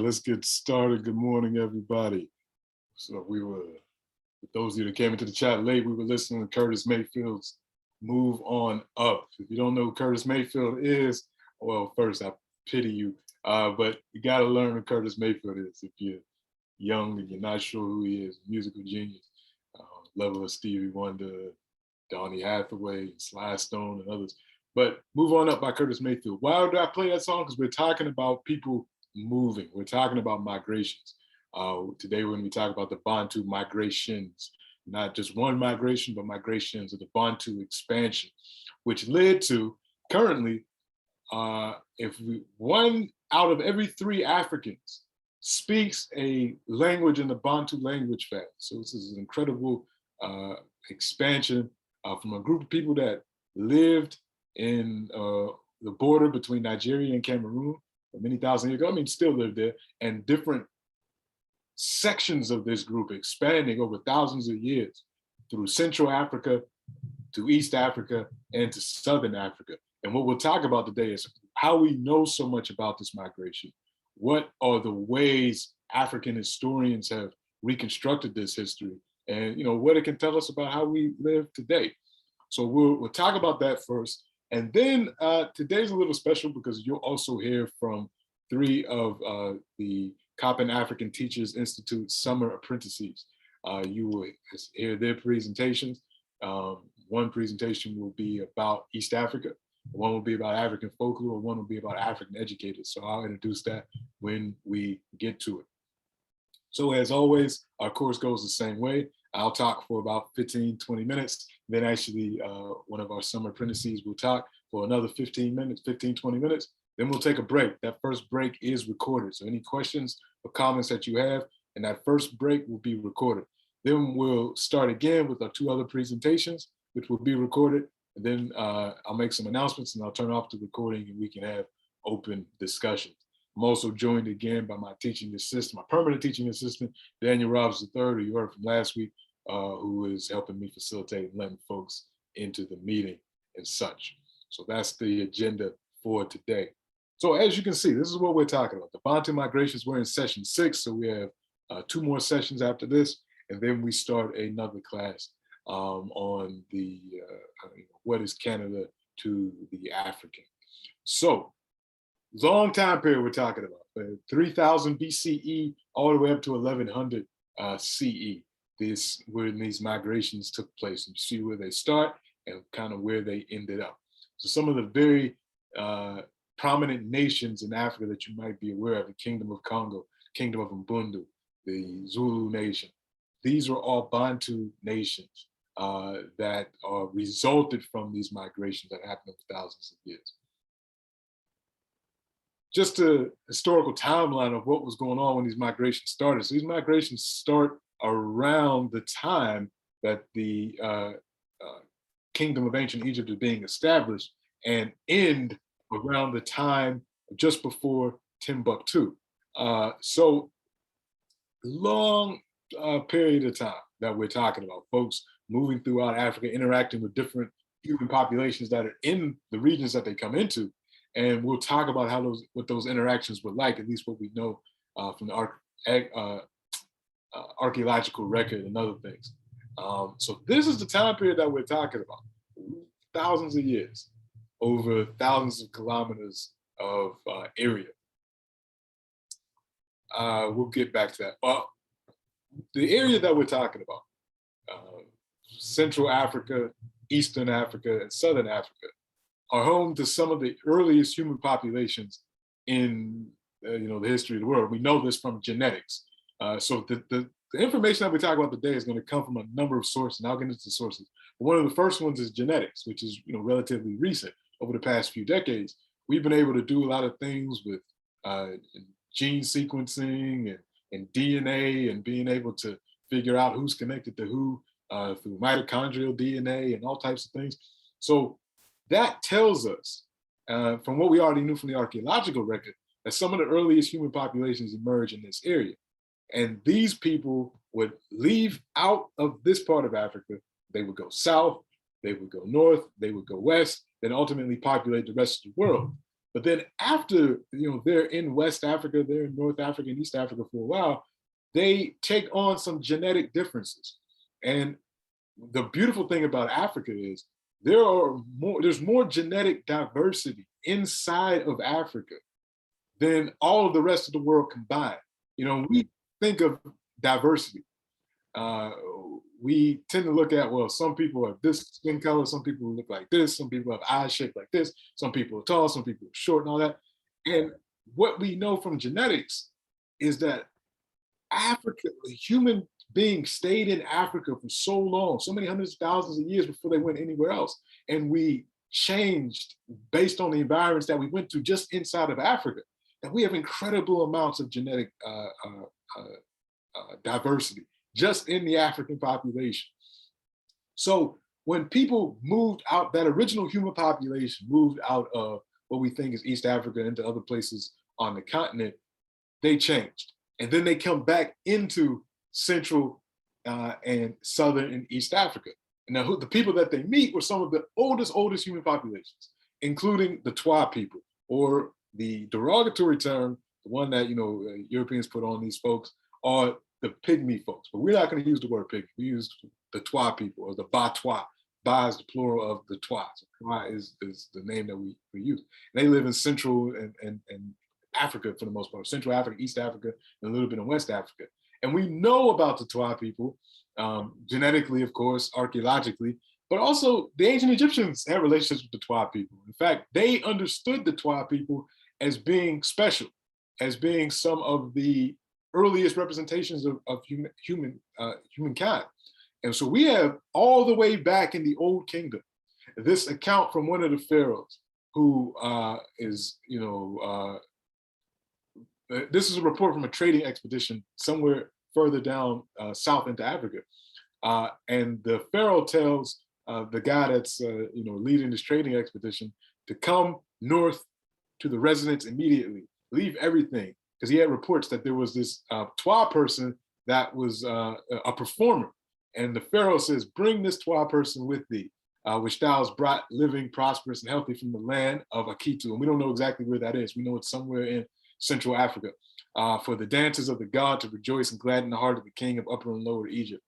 let's get started. Good morning, everybody. So with those of you that came into the chat late, we were listening to Curtis Mayfield's Move On Up. If you don't know who Curtis Mayfield is, well, first, I pity you, but you got to learn who Curtis Mayfield is if you're young and you're not sure who he is. Musical genius, level of Stevie Wonder, Donny Hathaway, Sly Stone, and others. But Move On Up by Curtis Mayfield. Why did I play that song? Because we're talking about people moving. We're talking about migrations. Today we're going to be talking about the Bantu migrations, not just one migration, but migrations of the Bantu expansion, which led to currently, one out of every 3 Africans speaks a language in the Bantu language family. So this is an incredible expansion from a group of people that lived in the border between Nigeria and Cameroon many thousand years ago. I mean, still live there, and different sections of this group expanding over thousands of years through Central Africa to East Africa and to Southern Africa. And what we'll talk about today is how we know so much about this migration. What are the ways African historians have reconstructed this history, and what it can tell us about how we live today. So we'll talk about that first. And then today's a little special because you'll also hear from 3 of the Coppin African Teachers Institute summer apprentices. You will hear their presentations. One presentation will be about East Africa, one will be about African folklore, one will be about African educators. So I'll introduce that when we get to it. So as always, our course goes the same way. I'll talk for about 15, 20 minutes. Then actually one of our summer apprentices will talk for another 15 minutes, 15, 20 minutes. Then we'll take a break. That first break is recorded. So any questions or comments that you have, and that first break will be recorded. Then we'll start again with our 2 other presentations, which will be recorded. And then I'll make some announcements and I'll turn off the recording and we can have open discussions. I'm also joined again by my teaching assistant, my permanent teaching assistant, Daniel Robbins III, who you heard from last week, who is helping me facilitate and letting folks into the meeting and such. So that's the agenda for today. So as you can see, this is what we're talking about. The Bantu migrations, we're in session 6, so we have 2 more sessions after this, and then we start another class on the what is Canada to the African. So long time period we're talking about, 3000 BCE all the way up to 1100 CE. Where these migrations took place, and you see where they start and kind of where they ended up. So some of the very prominent nations in Africa that you might be aware of: the Kingdom of Congo, Kingdom of Mbundu, the Zulu nation. These are all Bantu nations that are resulted from these migrations that happened over thousands of years. Just a historical timeline of what was going on when these migrations started. So these migrations start around the time that the Kingdom of Ancient Egypt is being established and end around the time just before Timbuktu. So long period of time that we're talking about, folks moving throughout Africa, interacting with different human populations that are in the regions that they come into. And we'll talk about what those interactions were like, at least what we know from the archaeological record and other things. So this is the time period that we're talking about. Thousands of years, over thousands of kilometers of area. We'll get back to that. Well, the area that we're talking about, Central Africa, Eastern Africa, and Southern Africa, are home to some of the earliest human populations in the history of the world. We know this from genetics. So the information that we talk about today is going to come from a number of sources, and I'll get into the sources. But one of the first ones is genetics, which is relatively recent. Over the past few decades, we've been able to do a lot of things with gene sequencing and DNA, and being able to figure out who's connected to who through mitochondrial DNA and all types of things. So that tells us, from what we already knew from the archaeological record, that some of the earliest human populations emerged in this area. And these people would leave out of this part of Africa. They would go south, they would go north, they would go west, then ultimately populate the rest of the world. But then after, they're in West Africa, they're in North Africa and East Africa for a while, they take on some genetic differences. And the beautiful thing about Africa is there's more genetic diversity inside of Africa than all of the rest of the world combined. We think of diversity. Uh, we tend to look at, well, some people have this skin color, some people look like this, some people have eyes shaped like this, some people are tall, some people are short, and all that. And what we know from genetics is that Africa, human beings stayed in Africa for so long, so many hundreds of thousands of years before they went anywhere else. And we changed based on the environments that we went to just inside of Africa, that we have incredible amounts of genetic diversity just in the African population. So when people moved out, that original human population moved out of what we think is East Africa into other places on the continent, they changed. And then they come back into Central and Southern and East Africa. And now the people that they meet were some of the oldest human populations, including the Twa people, or the derogatory term, the one that Europeans put on these folks, are the pygmy folks. But we're not going to use the word pygmy. We use the Twa people, or the Ba-Twa. Ba is the plural of the Twa. So Twa is the name that we use. And they live in Central and Africa for the most part, Central Africa, East Africa, and a little bit in West Africa. And we know about the Twa people, genetically, of course, archaeologically, but also the ancient Egyptians had relationships with the Twa people. In fact, they understood the Twa people as being special, as being some of the earliest representations of humankind. And so we have all the way back in the Old Kingdom, this account from one of the pharaohs who this is a report from a trading expedition somewhere further down south into Africa. And the pharaoh tells the guy that's leading this trading expedition to come north to the residence immediately, leave everything, because he had reports that there was this Twa person that was a performer. And the pharaoh says, bring this Twa person with thee, which thou hast brought living, prosperous, and healthy from the land of Akitu. And we don't know exactly where that is. We know it's somewhere in Central Africa, for the dances of the god to rejoice and gladden the heart of the king of Upper and Lower Egypt.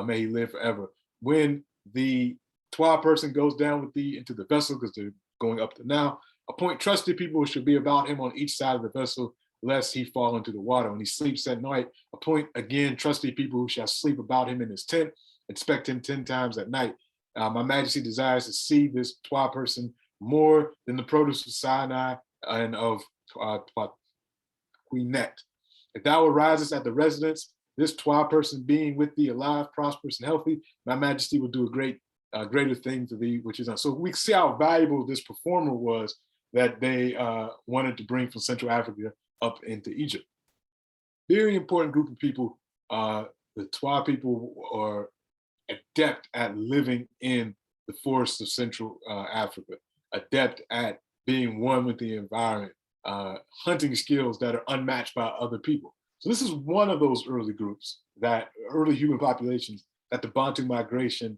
May he live forever. When the Twa person goes down with thee into the vessel, because they're going up the Nile, appoint trusted people who should be about him on each side of the vessel, lest he fall into the water. When he sleeps at night, appoint again trusted people who shall sleep about him in his tent, inspect him 10 times at night. My majesty desires to see this Twa person more than the produce of Sinai and of Queenet. If thou arisest at the residence, this Twa person being with thee alive, prosperous, and healthy, my majesty will do a greater thing to thee, which is done. So we see how valuable this performer was that they wanted to bring from Central Africa up into Egypt. Very important group of people. The Twa people are adept at living in the forests of Central Africa, adept at being one with the environment, hunting skills that are unmatched by other people. So this is one of those early groups, that early human populations that the Bantu migration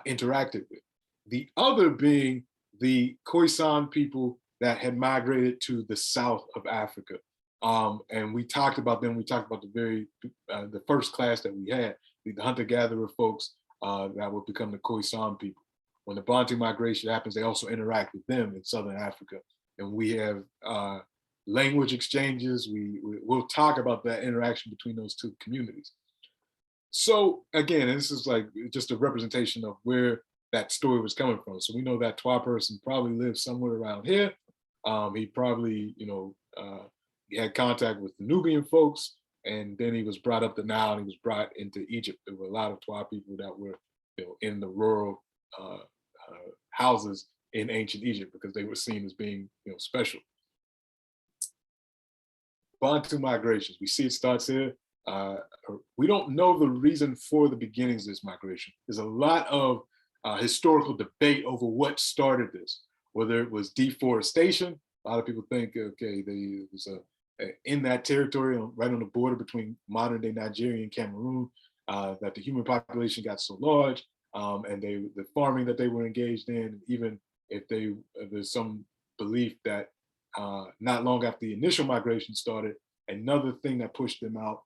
interacted with. The other being the Khoisan people that had migrated to the south of Africa. And we talked about them. We talked about the first class that we had, the hunter-gatherer folks that would become the Khoisan people. When the Bantu migration happens, they also interact with them in Southern Africa. And we have language exchanges. We'll talk about that interaction between those two communities. So again, this is like just a representation of where that story was coming from. So we know that Twa person probably lived somewhere around here. He probably, he had contact with the Nubian folks, and then he was brought up the Nile and he was brought into Egypt. There were a lot of Twa people that were, in the rural houses in ancient Egypt because they were seen as being, special. Bantu migrations, we see it starts here. We don't know the reason for the beginnings of this migration. There's a lot of historical debate over what started this, whether it was deforestation. A lot of people think, okay, there was in that territory, right on the border between modern day Nigeria and Cameroon, that the human population got so large, and the farming that they were engaged in, even if there's some belief that not long after the initial migration started, another thing that pushed them out,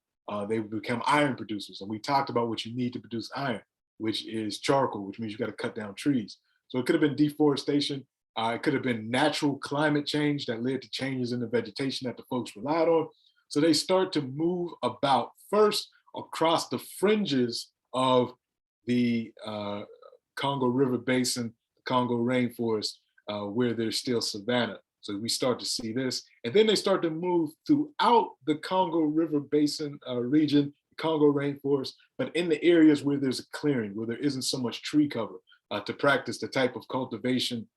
they become iron producers. And we talked about what you need to produce iron, which is charcoal, which means you got to cut down trees. So it could have been deforestation. It could have been natural climate change that led to changes in the vegetation that the folks relied on. So they start to move about first across the fringes of the Congo River Basin, Congo rainforest, where there's still savanna. So we start to see this. And then they start to move throughout the Congo River Basin region, Congo rainforest, but in the areas where there's a clearing, where there isn't so much tree cover to practice the type of cultivation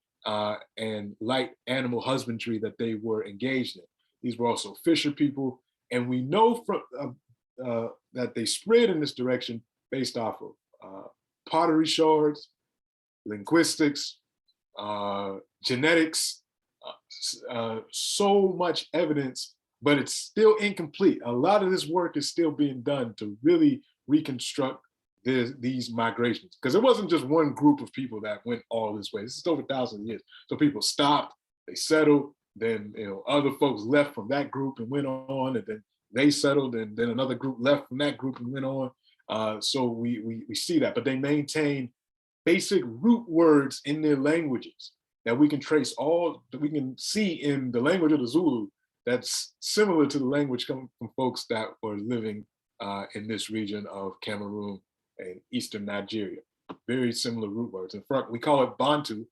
and light animal husbandry that they were engaged in. These were also fisher people. And we know from that they spread in this direction based off of pottery shards, linguistics, genetics, so much evidence, but it's still incomplete. A lot of this work is still being done to really reconstruct these migrations, because it wasn't just one group of people that went all this way. This is over thousands of years. So people stopped, they settled, then other folks left from that group and went on, and then they settled, and then another group left from that group and went on. So we see that, but they maintain basic root words in their languages that we can trace that we can see in the language of the Zulu that's similar to the language coming from folks that were living in this region of Cameroon and Eastern Nigeria. Very similar root words. In fact, we call it Bantu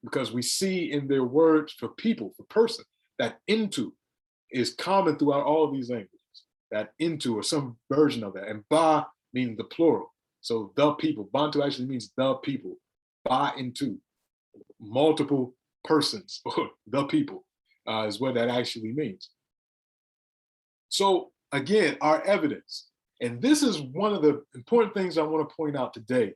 because we see in their words for people, for person, that Intu is common throughout all of these languages. That Intu or some version of that. And Ba means the plural. So the people. Bantu actually means the people. Ba Intu. Multiple persons, or the people, is what that actually means. So again, our evidence. And this is one of the important things I want to point out today.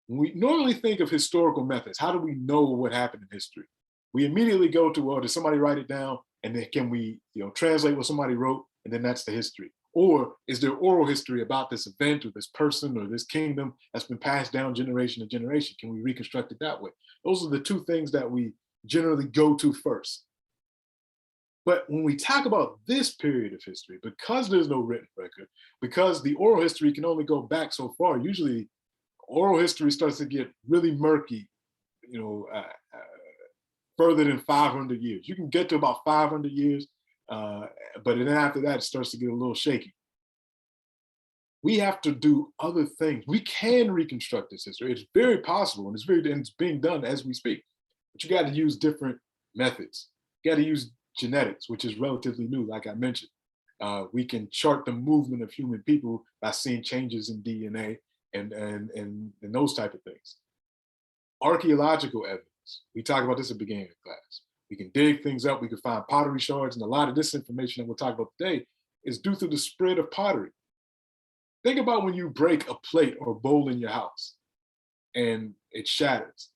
When we normally think of historical methods, how do we know what happened in history? We immediately go to, well, did somebody write it down? And then can we translate what somebody wrote? And then that's the history. Or is there oral history about this event or this person or this kingdom that's been passed down generation to generation? Can we reconstruct it that way? Those are the two things that we generally go to first. But when we talk about this period of history, because there's no written record, because the oral history can only go back so far, usually oral history starts to get really murky, further than 500 years. You can get to about 500 years, but then after that, it starts to get a little shaky. We have to do other things. We can reconstruct this history. It's very possible, and it's being done as we speak. But you got to use different methods. You got to use genetics, which is relatively new, like I mentioned. We can chart the movement of human people by seeing changes in DNA and those type of things. Archaeological evidence. We talked about this at the beginning of class. We can dig things up. We can find pottery shards, and a lot of this information that we'll talk about today is due to the spread of pottery. Think about when you break a plate or a bowl in your house and it shatters.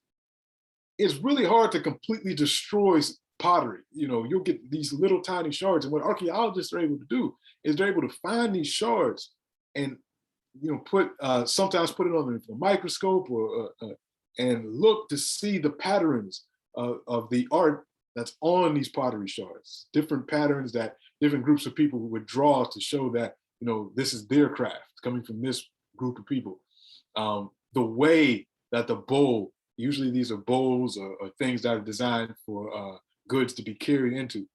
It's really hard to completely destroy pottery. You'll get these little tiny shards, and what archaeologists are able to do is they're able to find these shards and sometimes put it on the microscope and look to see the patterns of the art that's on these pottery shards, different patterns that different groups of people would draw to show that this is their craft coming from this group of people. The way that the bowl, usually these are bowls or things that are designed for goods to be carried into,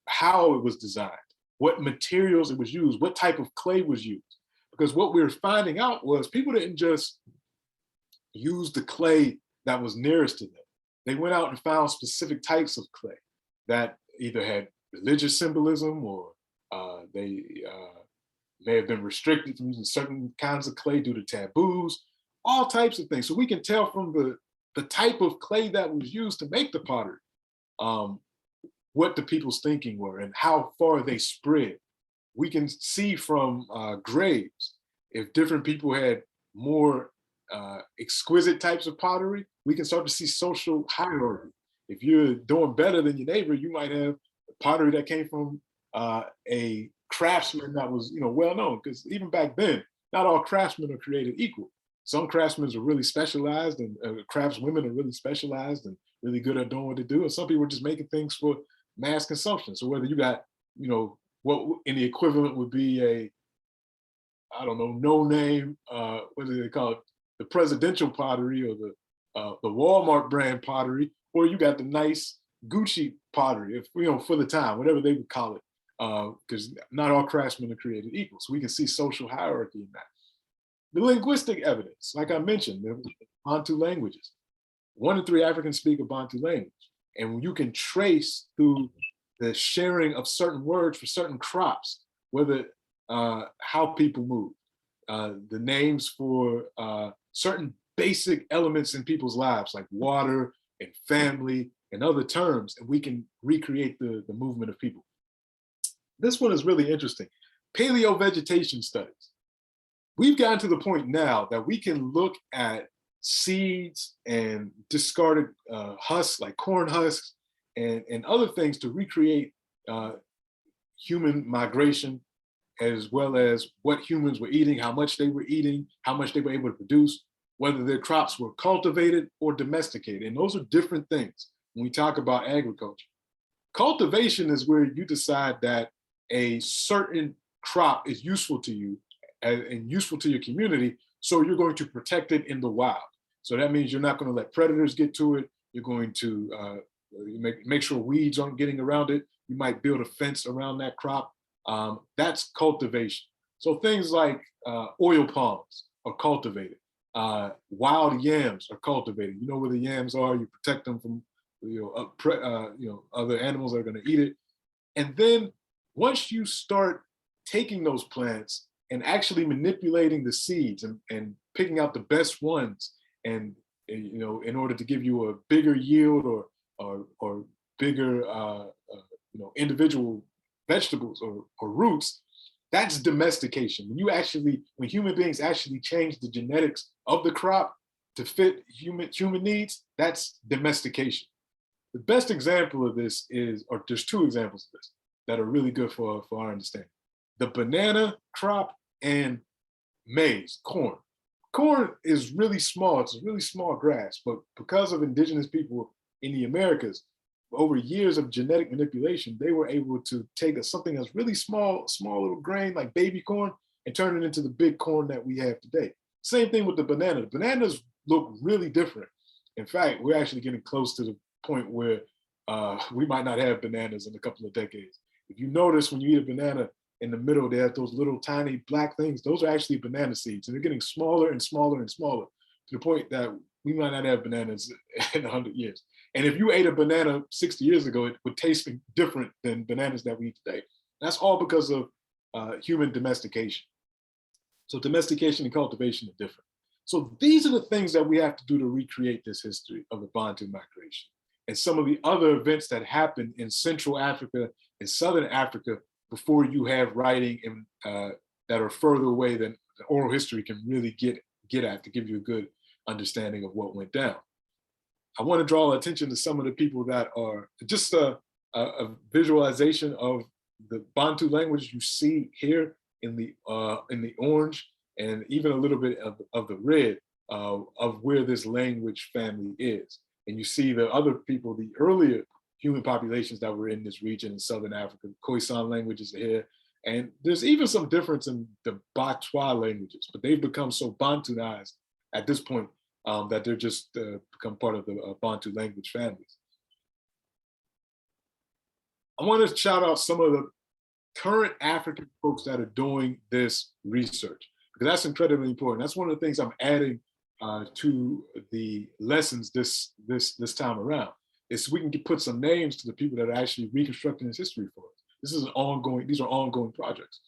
how it was designed, what materials it was used, what type of clay was used. Because what we were finding out was people didn't just use the clay that was nearest to them. They went out and found specific types of clay that either had religious symbolism or they may have been restricted from using certain kinds of clay due to taboos, all types of things. So we can tell from the type of clay that was used to make the pottery, what the people's thinking were and how far they spread. We can see from graves, if different people had more exquisite types of pottery, we can start to see social hierarchy. If you're doing better than your neighbor, you might have pottery that came from a craftsman that was well known, because even back then, not all craftsmen are created equal. Some craftsmen are really specialized, and craftswomen are really specialized and really good at doing what they do. And some people are just making things for mass consumption. So whether you got, what in the equivalent would be a, I don't know, no name, what do they call it? The presidential pottery or the Walmart brand pottery, or you got the nice Gucci pottery, if for the time, whatever they would call it, because not all craftsmen are created equal. So we can see social hierarchy in that. The linguistic evidence, like I mentioned, the Bantu languages. 1 in 3 Africans speak a Bantu language. And when you can trace through the sharing of certain words for certain crops, whether how people move, the names for certain basic elements in people's lives, like water and family and other terms, and we can recreate the movement of people. This one is really interesting. Paleovegetation studies. We've gotten to the point now that we can look at seeds and discarded husks, like corn husks, and other things to recreate human migration, as well as what humans were eating, how much they were eating, how much they were able to produce, whether their crops were cultivated or domesticated. And those are different things when we talk about agriculture. Cultivation is where you decide that a certain crop is useful to you and useful to your community, so you're going to protect it in the wild. So that means you're not going to let predators get to it. You're going to make sure weeds aren't getting around it. You might build a fence around that crop. That's cultivation. So things like oil palms are cultivated. Wild yams are cultivated. You know where the yams are. You protect them from other animals that are going to eat it. And then once you start taking those plants and actually manipulating the seeds and picking out the best ones, and in order to give you a bigger yield or bigger individual vegetables or roots, that's domestication. When human beings actually change the genetics of the crop to fit human needs, that's domestication. The best example of this or there's 2 examples of this that are really good for our understanding. The banana crop and maize, corn. Corn is really small. It's a really small grass, but because of indigenous people in the Americas, over years of genetic manipulation, they were able to take something that's really small little grain like baby corn and turn it into the big corn that we have today. Same thing with the banana. The bananas look really different. In fact, we're actually getting close to the point where we might not have bananas in a couple of decades. If you notice, when you eat a banana, in the middle, they have those little tiny black things. Those are actually banana seeds, and they're getting smaller and smaller and smaller to the point that we might not have bananas in 100 years. And if you ate a banana 60 years ago, it would taste different than bananas that we eat today. That's all because of human domestication. So domestication and cultivation are different. So these are the things that we have to do to recreate this history of the Bantu migration. And some of the other events that happened in Central Africa and Southern Africa before you have writing that are further away than the oral history can really get at to give you a good understanding of what went down. I want to draw attention to some of the people that are just a visualization of the Bantu language you see here in the orange, and even a little bit of the red of where this language family is. And you see the other people, the earlier human populations that were in this region in Southern Africa. Khoisan languages are here. And there's even some difference in the Batwa languages, but they've become so Bantuized at this point that they're just become part of the Bantu language families. I want to shout out some of the current African folks that are doing this research, because that's incredibly important. That's one of the things I'm adding to the lessons this time around. Is we can put some names to the people that are actually reconstructing this history for us. These are ongoing projects.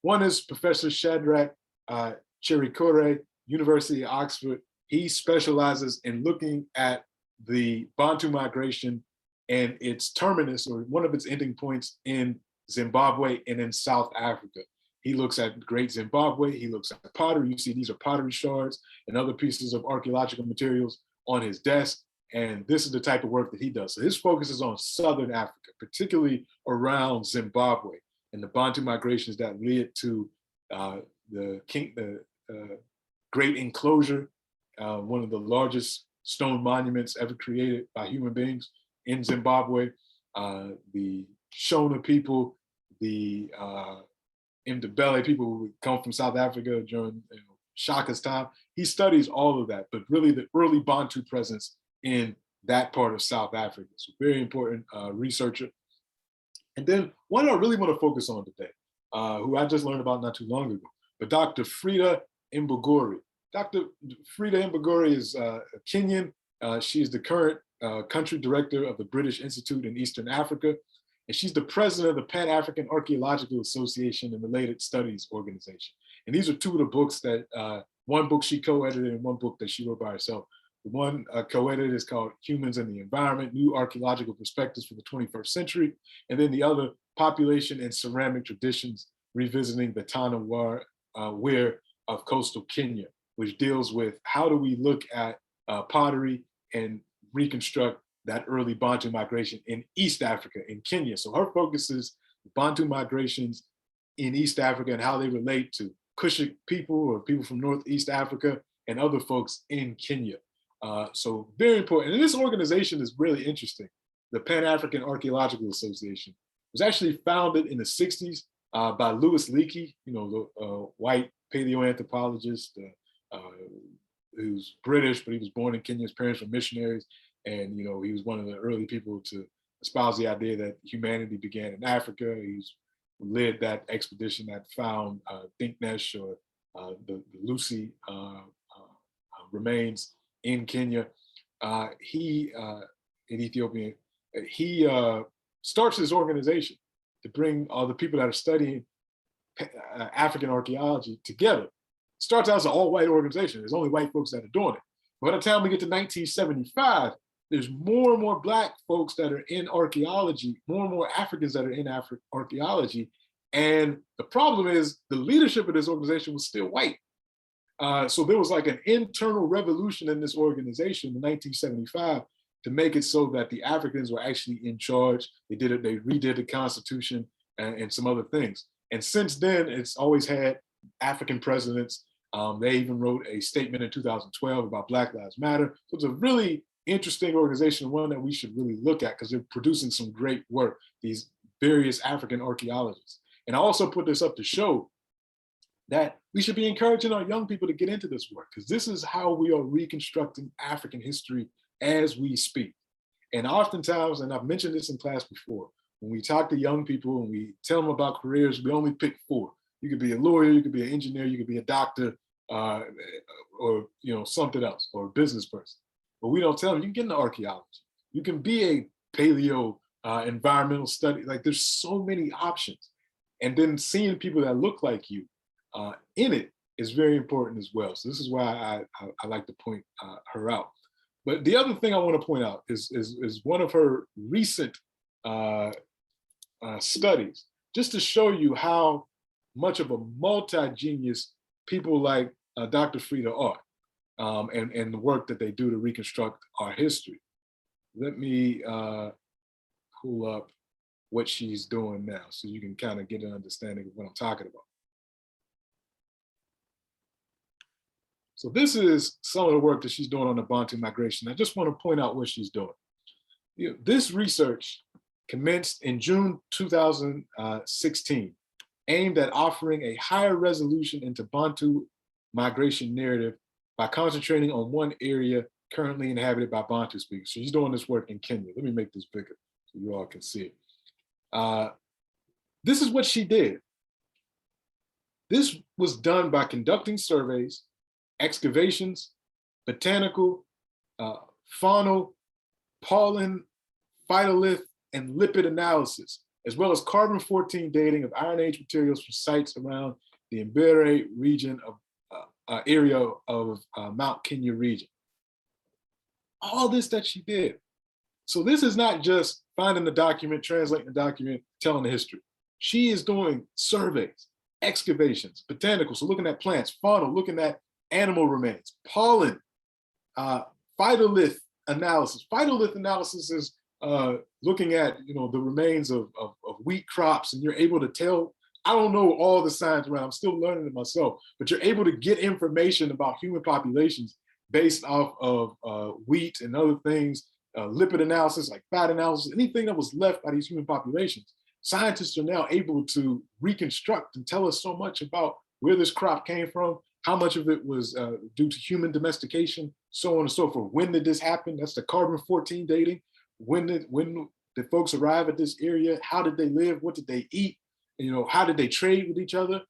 One is Professor Shadrach Chirikore, University of Oxford. He specializes in looking at the Bantu migration and its terminus, or one of its ending points, in Zimbabwe and in South Africa. He looks at Great Zimbabwe, he looks at pottery. You see these are pottery shards and other pieces of archaeological materials on his desk. And this is the type of work that he does. So his focus is on Southern Africa, particularly around Zimbabwe and the Bantu migrations that led to the Great Enclosure, one of the largest stone monuments ever created by human beings in Zimbabwe. the Shona people, the Ndebele people who come from South Africa during Shaka's time. He studies all of that, but really the early Bantu presence in that part of South Africa. So very important researcher. And then one I really want to focus on today, who I just learned about not too long ago, but Dr. Freda Mbogori. Dr. Freda Mbogori is Kenyan. She is the current country director of the British Institute in Eastern Africa, and she's the president of the Pan-African Archaeological Association and Related Studies Organization. And these are two of the books that, one book she co-edited and one book that she wrote by herself. The one co-edited is called Humans and the Environment, New Archaeological Perspectives for the 21st Century. And then the other, Population and Ceramic Traditions, Revisiting the Tana Ware of Coastal Kenya, which deals with how do we look at pottery and reconstruct that early Bantu migration in East Africa, in Kenya. So her focus is Bantu migrations in East Africa and how they relate to Cushic people or people from Northeast Africa and other folks in Kenya. So very important. And this organization is really interesting. The Pan-African Archaeological Association was actually founded in the 60s by Louis Leakey, the white paleoanthropologist who's British, but he was born in Kenya. His parents were missionaries. And, he was one of the early people to espouse the idea that humanity began in Africa. He's led that expedition that found Thinknesh or the Lucy remains in Kenya. He, in Ethiopia, he starts this organization to bring all the people that are studying African archaeology together. Starts out as an all-white organization. There's only white folks that are doing it. By the time we get to 1975, there's more and more Black folks that are in archaeology, more and more Africans that are in archaeology. And the problem is the leadership of this organization was still white. So there was like an internal revolution in this organization in 1975 to make it so that the Africans were actually in charge. They redid the Constitution and some other things. And since then, it's always had African presidents. They even wrote a statement in 2012 about Black Lives Matter. So it's a really interesting organization, one that we should really look at because they're producing some great work, these various African archaeologists. And I also put this up to show that we should be encouraging our young people to get into this work because this is how we are reconstructing African history as we speak. And oftentimes, and I've mentioned this in class before, when we talk to young people and we tell them about careers, we only pick 4. You could be a lawyer, you could be an engineer, you could be a doctor, or something else, or a business person. But we don't tell them you can get into archaeology. You can be a paleo environmental study. Like there's so many options. And then seeing people that look like you in it is very important as well. So this is why I like to point her out. But the other thing I want to point out is one of her recent studies, just to show you how much of a multi-genius people like Dr. Freda are. And the work that they do to reconstruct our history. Let me pull up what she's doing now so you can kind of get an understanding of what I'm talking about. So this is some of the work that she's doing on the Bantu migration. I just want to point out what she's doing. This research commenced in June 2016, aimed at offering a higher resolution into Bantu migration narrative by concentrating on one area currently inhabited by Bantu speakers. So he's doing this work in Kenya. Let me make this bigger so you all can see it. This is what she did. This was done by conducting surveys, excavations, botanical, faunal, pollen, phytolith, and lipid analysis, as well as carbon-14 dating of Iron Age materials from sites around the Mbere region of area of Mount Kenya region. All this that she did. So this is not just finding the document, translating the document, telling the history. She is doing surveys, excavations, botanical, so looking at plants, faunal, looking at animal remains, pollen, phytolith analysis. Phytolith analysis is looking at the remains of wheat crops, and you're able to tell. I don't know all the science around, I'm still learning it myself, but you're able to get information about human populations based off of wheat and other things lipid analysis, like fat analysis, anything that was left by these human populations, scientists are now able to reconstruct and tell us so much about where this crop came from, how much of it was due to human domestication, so on and so forth. When did this happen? That's the carbon-14 dating. When did folks arrive at this area? How did they live? What did they eat? You know, how did they trade with each other?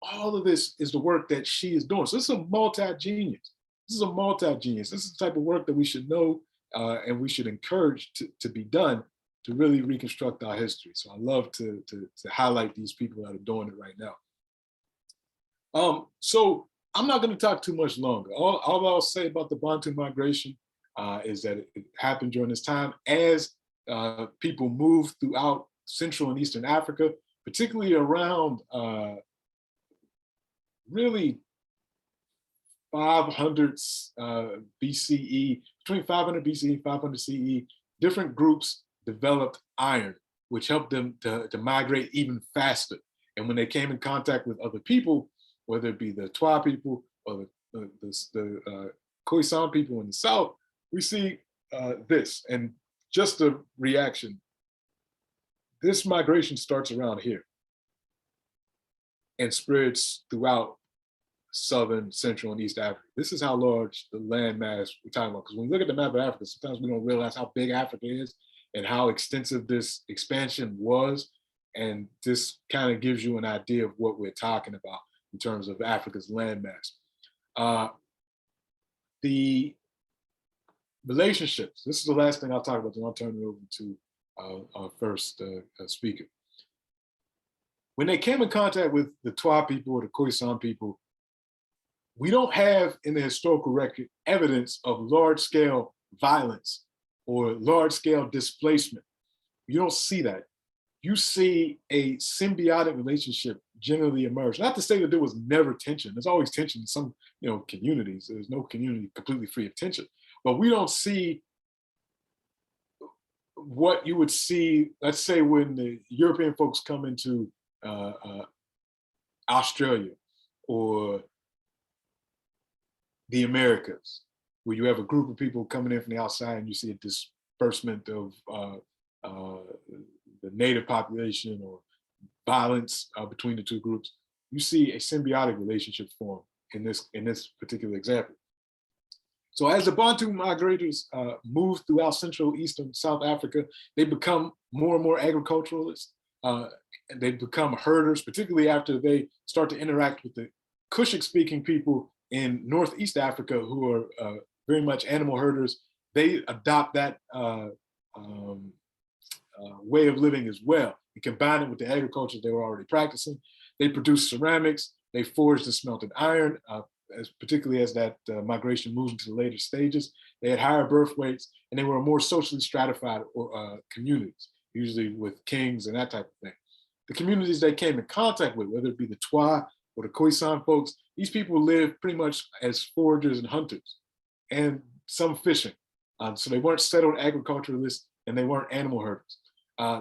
All of this is the work that she is doing. So this is a multi-genius. This is a multi-genius. This is the type of work that we should know and we should encourage to be done to really reconstruct our history. So I love to highlight these people that are doing it right now. So I'm not going to talk too much longer. All I'll say about the Bantu migration is that it happened during this time as people moved throughout Central and Eastern Africa, particularly around really 500 BCE, between 500 BCE and 500 CE, different groups developed iron, which helped them to migrate even faster. And when they came in contact with other people, whether it be the Twa people or the Khoisan people in the South, we see this. And just a reaction, this migration starts around here and spreads throughout Southern, Central, and East Africa. This is how large the landmass we're talking about. Because when we look at the map of Africa, sometimes we don't realize how big Africa is and how extensive this expansion was. And this kind of gives you an idea of what we're talking about in terms of Africa's landmass. The relationships, this is the last thing I'll talk about, then I'll turn it over to our first speaker. When they came in contact with the Twa people or the Khoisan people, we don't have in the historical record evidence of large-scale violence or large-scale displacement. You don't see that. You see a symbiotic relationship generally emerge. Not to say that there was never tension. There's always tension in some, communities. There's no community completely free of tension. But we don't see what you would see, let's say, when the European folks come into Australia or the Americas, where you have a group of people coming in from the outside and you see a disbursement of the native population or violence between the two groups. You see a symbiotic relationship form in this particular example. So as the Bantu migrators move throughout Central, East, and South Africa, they become more and more agriculturalists. And they become herders, particularly after they start to interact with the Cushic-speaking people in Northeast Africa, who are very much animal herders. They adopt that way of living as well and combine it with the agriculture they were already practicing. They produce ceramics, they forged and smelted iron, particularly as that migration moves into the later stages. They had higher birth weights and they were more socially stratified communities, usually with kings and that type of thing. The communities they came in contact with, whether it be the Twa or the Khoisan folks, these people lived pretty much as foragers and hunters and some fishing. So they weren't settled agriculturalists and they weren't animal herders.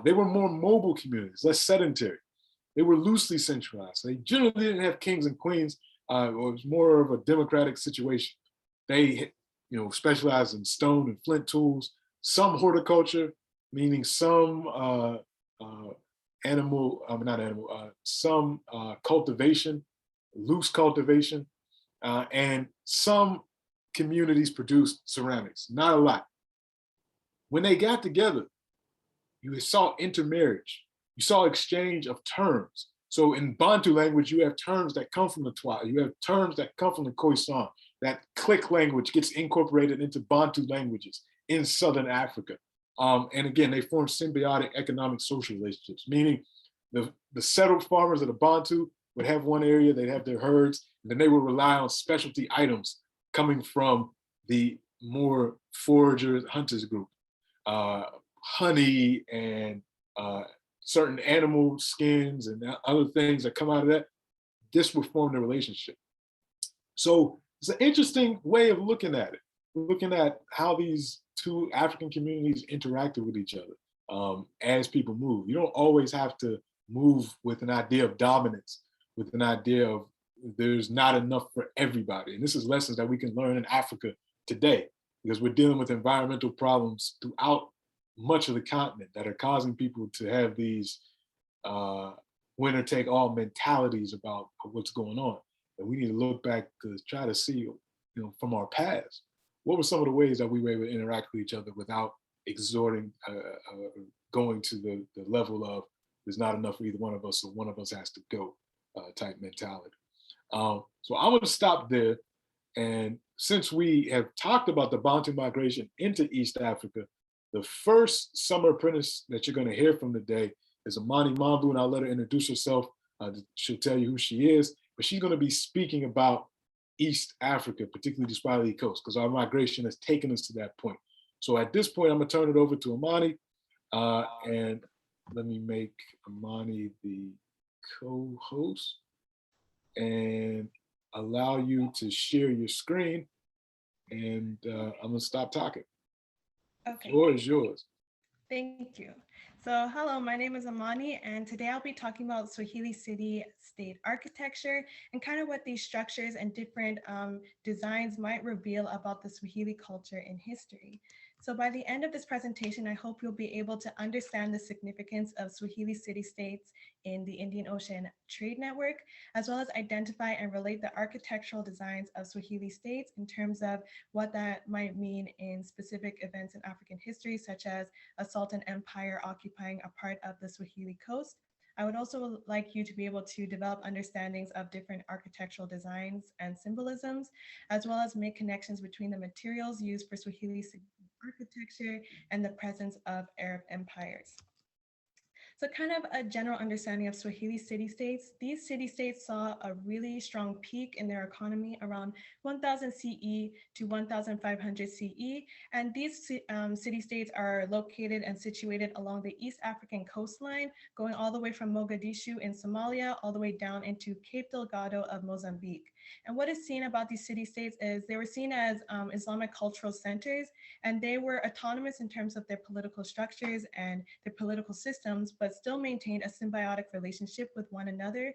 They were more mobile communities, less sedentary. They were loosely centralized. They generally didn't have kings and queens. It was more of a democratic situation. They, specialized in stone and flint tools, some horticulture, meaning some some cultivation, loose cultivation, and some communities produced ceramics, not a lot. When they got together, you saw intermarriage, you saw exchange of terms. So in Bantu language, you have terms that come from the Twa, you have terms that come from the Khoisan. That click language gets incorporated into Bantu languages in Southern Africa. And again, they form symbiotic economic social relationships, meaning the settled farmers of the Bantu would have one area, they'd have their herds, and then they would rely on specialty items coming from the more foragers, hunters group. Honey and certain animal skins and other things that come out of that, this would form the relationship. So it's an interesting way of looking at it, looking at how these two African communities interacted with each other as people move. You don't always have to move with an idea of dominance, with an idea of there's not enough for everybody. And this is lessons that we can learn in Africa today. because we're dealing with environmental problems throughout much of the continent that are causing people to have these uh, winner take all mentalities about what's going on. And we need to look back to try to see, from our past, what were some of the ways that we were able to interact with each other without exhorting, going to the level of there's not enough for either one of us, so one of us has to go type mentality. So I'm going to stop there. And since we have talked about the Bantu migration into East Africa, the first summer apprentice that you're going to hear from today is Amani Mambu, and I'll let her introduce herself. She'll tell you who she is, but she's going to be speaking about East Africa, particularly the Swahili coast, because our migration has taken us to that point. So at this point, I'm going to turn it over to Amani, and let me make Amani the co-host and allow you to share your screen, and I'm gonna stop talking. Okay. The floor is yours. Thank you. So hello, my name is Amani, and today I'll be talking about Swahili city-state architecture and kind of what these structures and different designs might reveal about the Swahili culture and history. So by the end of this presentation, I hope you'll be able to understand the significance of Swahili city-states in the Indian Ocean trade network, as well as identify and relate the architectural designs of Swahili states in terms of what that might mean in specific events in African history, such as a Sultan empire occupying a part of the Swahili coast. I would also like you to be able to develop understandings of different architectural designs and symbolisms, as well as make connections between the materials used for Swahili architecture and the presence of Arab empires. So kind of a general understanding of Swahili city-states. These city-states saw a really strong peak in their economy around 1000 CE to 1500 CE. And these city-states are located and situated along the East African coastline, going all the way from Mogadishu in Somalia, all the way down into Cape Delgado of Mozambique. And what is seen about these city-states is they were seen as Islamic cultural centers, and they were autonomous in terms of their political structures and their political systems, but still maintained a symbiotic relationship with one another,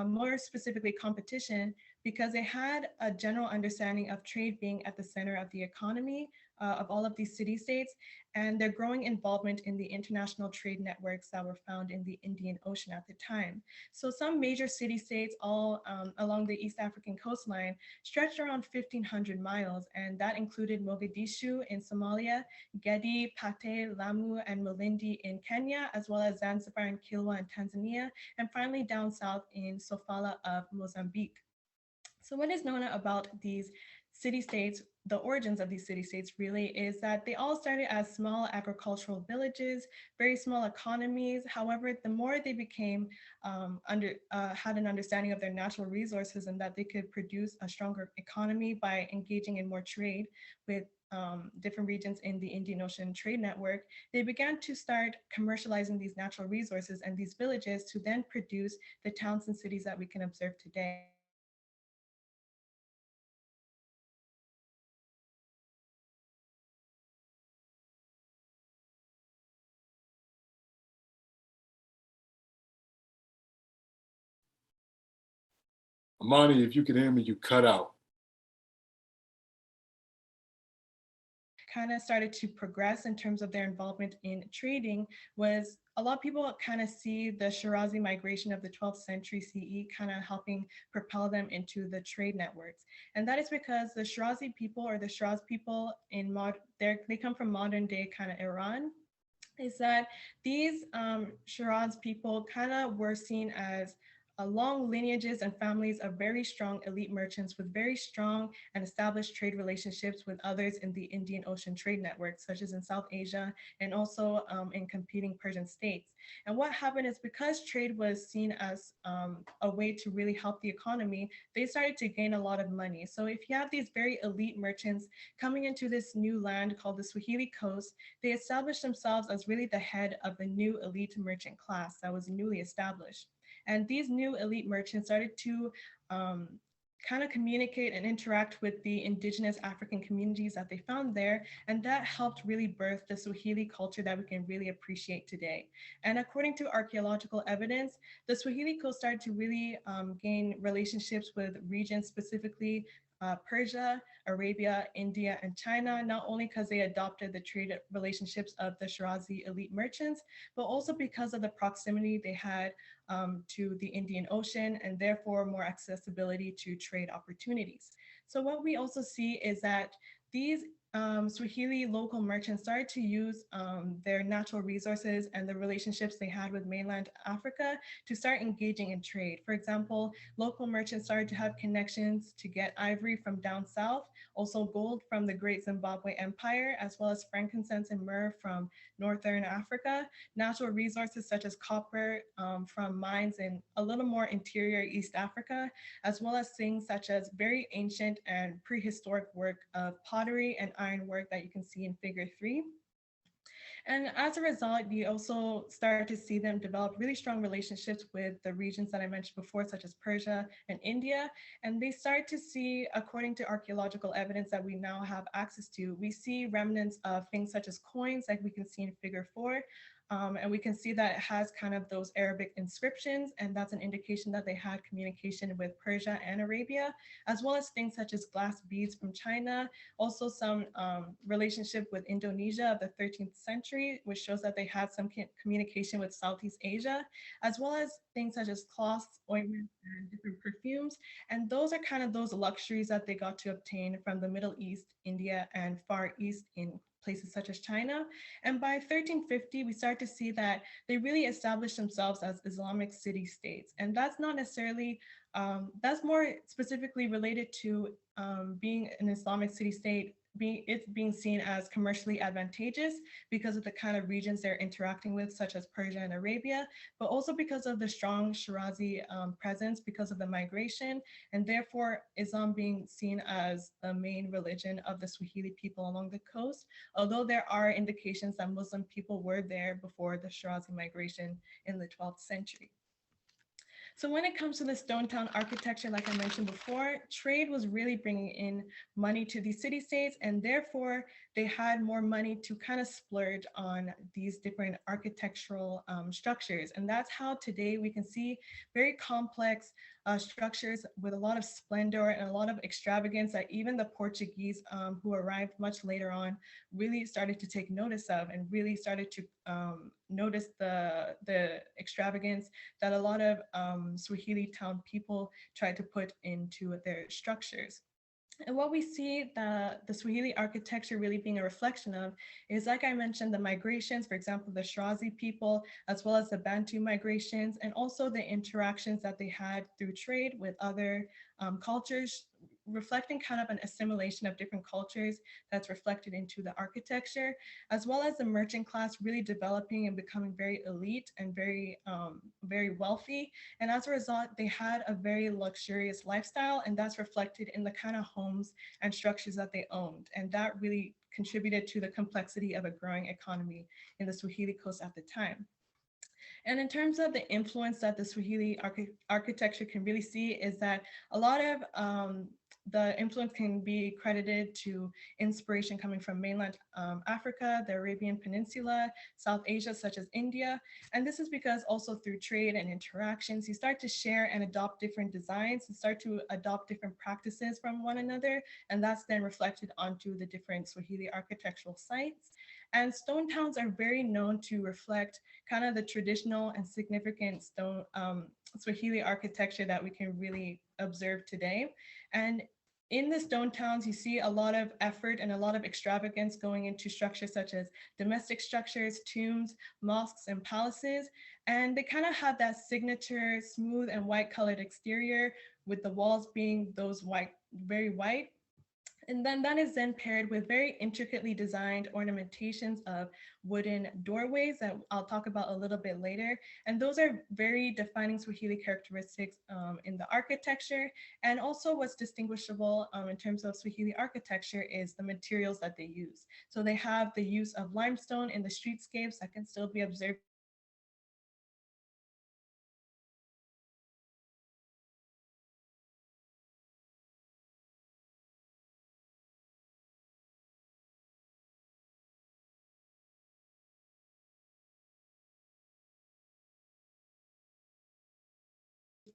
more specifically competition, because they had a general understanding of trade being at the center of the economy of all of these city-states, and their growing involvement in the international trade networks that were found in the Indian Ocean at the time. So some major city-states all along the East African coastline stretched around 1,500 miles, and that included Mogadishu in Somalia, Gedi, Pate, Lamu, and Malindi in Kenya, as well as Zanzibar and Kilwa in Tanzania, and finally down south in Sofala of Mozambique. So what is known about these city-states, the origins of these city-states really, is that they all started as small agricultural villages, very small economies. However, the more they became had an understanding of their natural resources and that they could produce a stronger economy by engaging in more trade with different regions in the Indian Ocean trade network, they began to start commercializing these natural resources and these villages to then produce the towns and cities that we can observe today. Amani, if you can hear me, you cut out. Kind of started to progress in terms of their involvement in trading was a lot of people kind of see the Shirazi migration of the 12th century CE kind of helping propel them into the trade networks. And that is because the Shirazi people, or the Shiraz people in they come from modern day kind of Iran, is that these Shiraz people kind of were seen as long lineages and families of very strong elite merchants with very strong and established trade relationships with others in the Indian Ocean trade network, such as in South Asia and also in competing Persian states. And what happened is, because trade was seen as a way to really help the economy, they started to gain a lot of money. So if you have these very elite merchants coming into this new land called the Swahili coast, they established themselves as really the head of the new elite merchant class that was newly established. And these new elite merchants started to kind of communicate and interact with the indigenous African communities that they found there. And that helped really birth the Swahili culture that we can really appreciate today. And according to archaeological evidence, the Swahili coast started to really gain relationships with regions, specifically Persia, Arabia, India, and China, not only because they adopted the trade relationships of the Shirazi elite merchants, but also because of the proximity they had to the Indian Ocean and therefore more accessibility to trade opportunities. So what we also see is that these Swahili local merchants started to use their natural resources and the relationships they had with mainland Africa to start engaging in trade. For example, local merchants started to have connections to get ivory from down south, also gold from the Great Zimbabwe Empire, as well as frankincense and myrrh from Northern Africa, natural resources such as copper from mines in a little more interior East Africa, as well as things such as very ancient and prehistoric work of pottery and ironwork that you can see in figure 3. And as a result, you also start to see them develop really strong relationships with the regions that I mentioned before, such as Persia and India. And they start to see, according to archaeological evidence that we now have access to, we see remnants of things such as coins, like we can see in figure 4. And we can see that it has kind of those Arabic inscriptions, and that's an indication that they had communication with Persia and Arabia, as well as things such as glass beads from China, also some relationship with Indonesia of the 13th century, which shows that they had some communication with Southeast Asia, as well as things such as cloths, ointments, and different perfumes. And those are kind of those luxuries that they got to obtain from the Middle East, India, and Far East in places such as China. And by 1350, we start to see that they really established themselves as Islamic city-states. And that's not necessarily, that's more specifically related to being an Islamic city-state, being seen as commercially advantageous because of the kind of regions they're interacting with, such as Persia and Arabia, but also because of the strong Shirazi presence, because of the migration, and therefore Islam being seen as the main religion of the Swahili people along the coast, although there are indications that Muslim people were there before the Shirazi migration in the 12th century. So when it comes to the stone town architecture, like I mentioned before, trade was really bringing in money to these city-states, and therefore they had more money to kind of splurge on these different architectural structures. And that's how today we can see very complex structures with a lot of splendor and a lot of extravagance that even the Portuguese who arrived much later on really started to take notice of, and really started to notice the extravagance that a lot of Swahili town people tried to put into their structures. And what we see the Swahili architecture really being a reflection of is, like I mentioned, the migrations, for example, the Shirazi people, as well as the Bantu migrations, and also the interactions that they had through trade with other cultures, reflecting kind of an assimilation of different cultures that's reflected into the architecture, as well as the merchant class really developing and becoming very elite and very, very wealthy. And as a result, they had a very luxurious lifestyle, and that's reflected in the kind of homes and structures that they owned. And that really contributed to the complexity of a growing economy in the Swahili coast at the time. And in terms of the influence that the Swahili architecture can really see is that a lot of the influence can be credited to inspiration coming from mainland Africa, the Arabian Peninsula, South Asia, such as India. And this is because also through trade and interactions, you start to share and adopt different designs and start to adopt different practices from one another. And that's then reflected onto the different Swahili architectural sites. And stone towns are very known to reflect kind of the traditional and significant stone Swahili architecture that we can really observe today. And in the stone towns, you see a lot of effort and a lot of extravagance going into structures such as domestic structures, tombs, mosques, and palaces. And they kind of have that signature smooth and white colored exterior, with the walls being those white, very white. And then that is then paired with very intricately designed ornamentations of wooden doorways that I'll talk about a little bit later. And those are very defining Swahili characteristics in the architecture. And also what's distinguishable in terms of Swahili architecture is the materials that they use. So they have the use of limestone in the streetscapes that can still be observed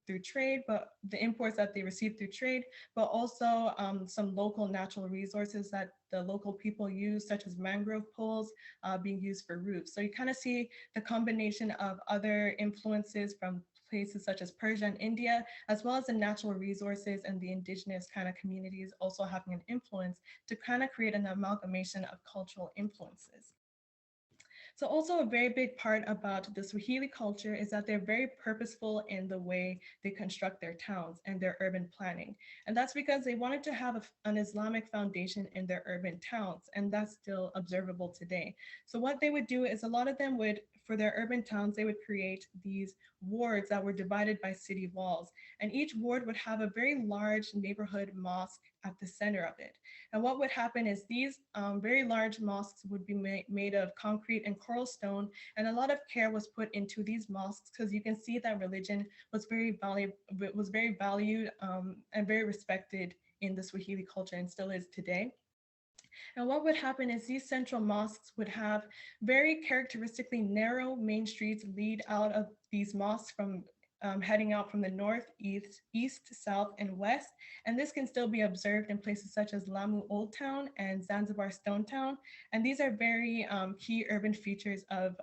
through trade, but the imports that they receive through trade, but also some local natural resources that the local people use, such as mangrove poles being used for roofs. So you kind of see the combination of other influences from places such as Persia and India, as well as the natural resources and the indigenous kind of communities also having an influence to kind of create an amalgamation of cultural influences. So also a very big part about the Swahili culture is that they're very purposeful in the way they construct their towns and their urban planning. And that's because they wanted to have an Islamic foundation in their urban towns, and that's still observable today. So what they would do is a lot of them would, for their urban towns, they would create these wards that were divided by city walls. And each ward would have a very large neighborhood mosque at the center of it. And what would happen is these very large mosques would be made of concrete and coral stone, and a lot of care was put into these mosques because you can see that religion was very valued and very respected in the Swahili culture and still is today. And what would happen is these central mosques would have very characteristically narrow main streets lead out of these mosques from heading out from the north, east, south, and west. And this can still be observed in places such as Lamu Old Town and Zanzibar Stone Town. And these are very key urban features of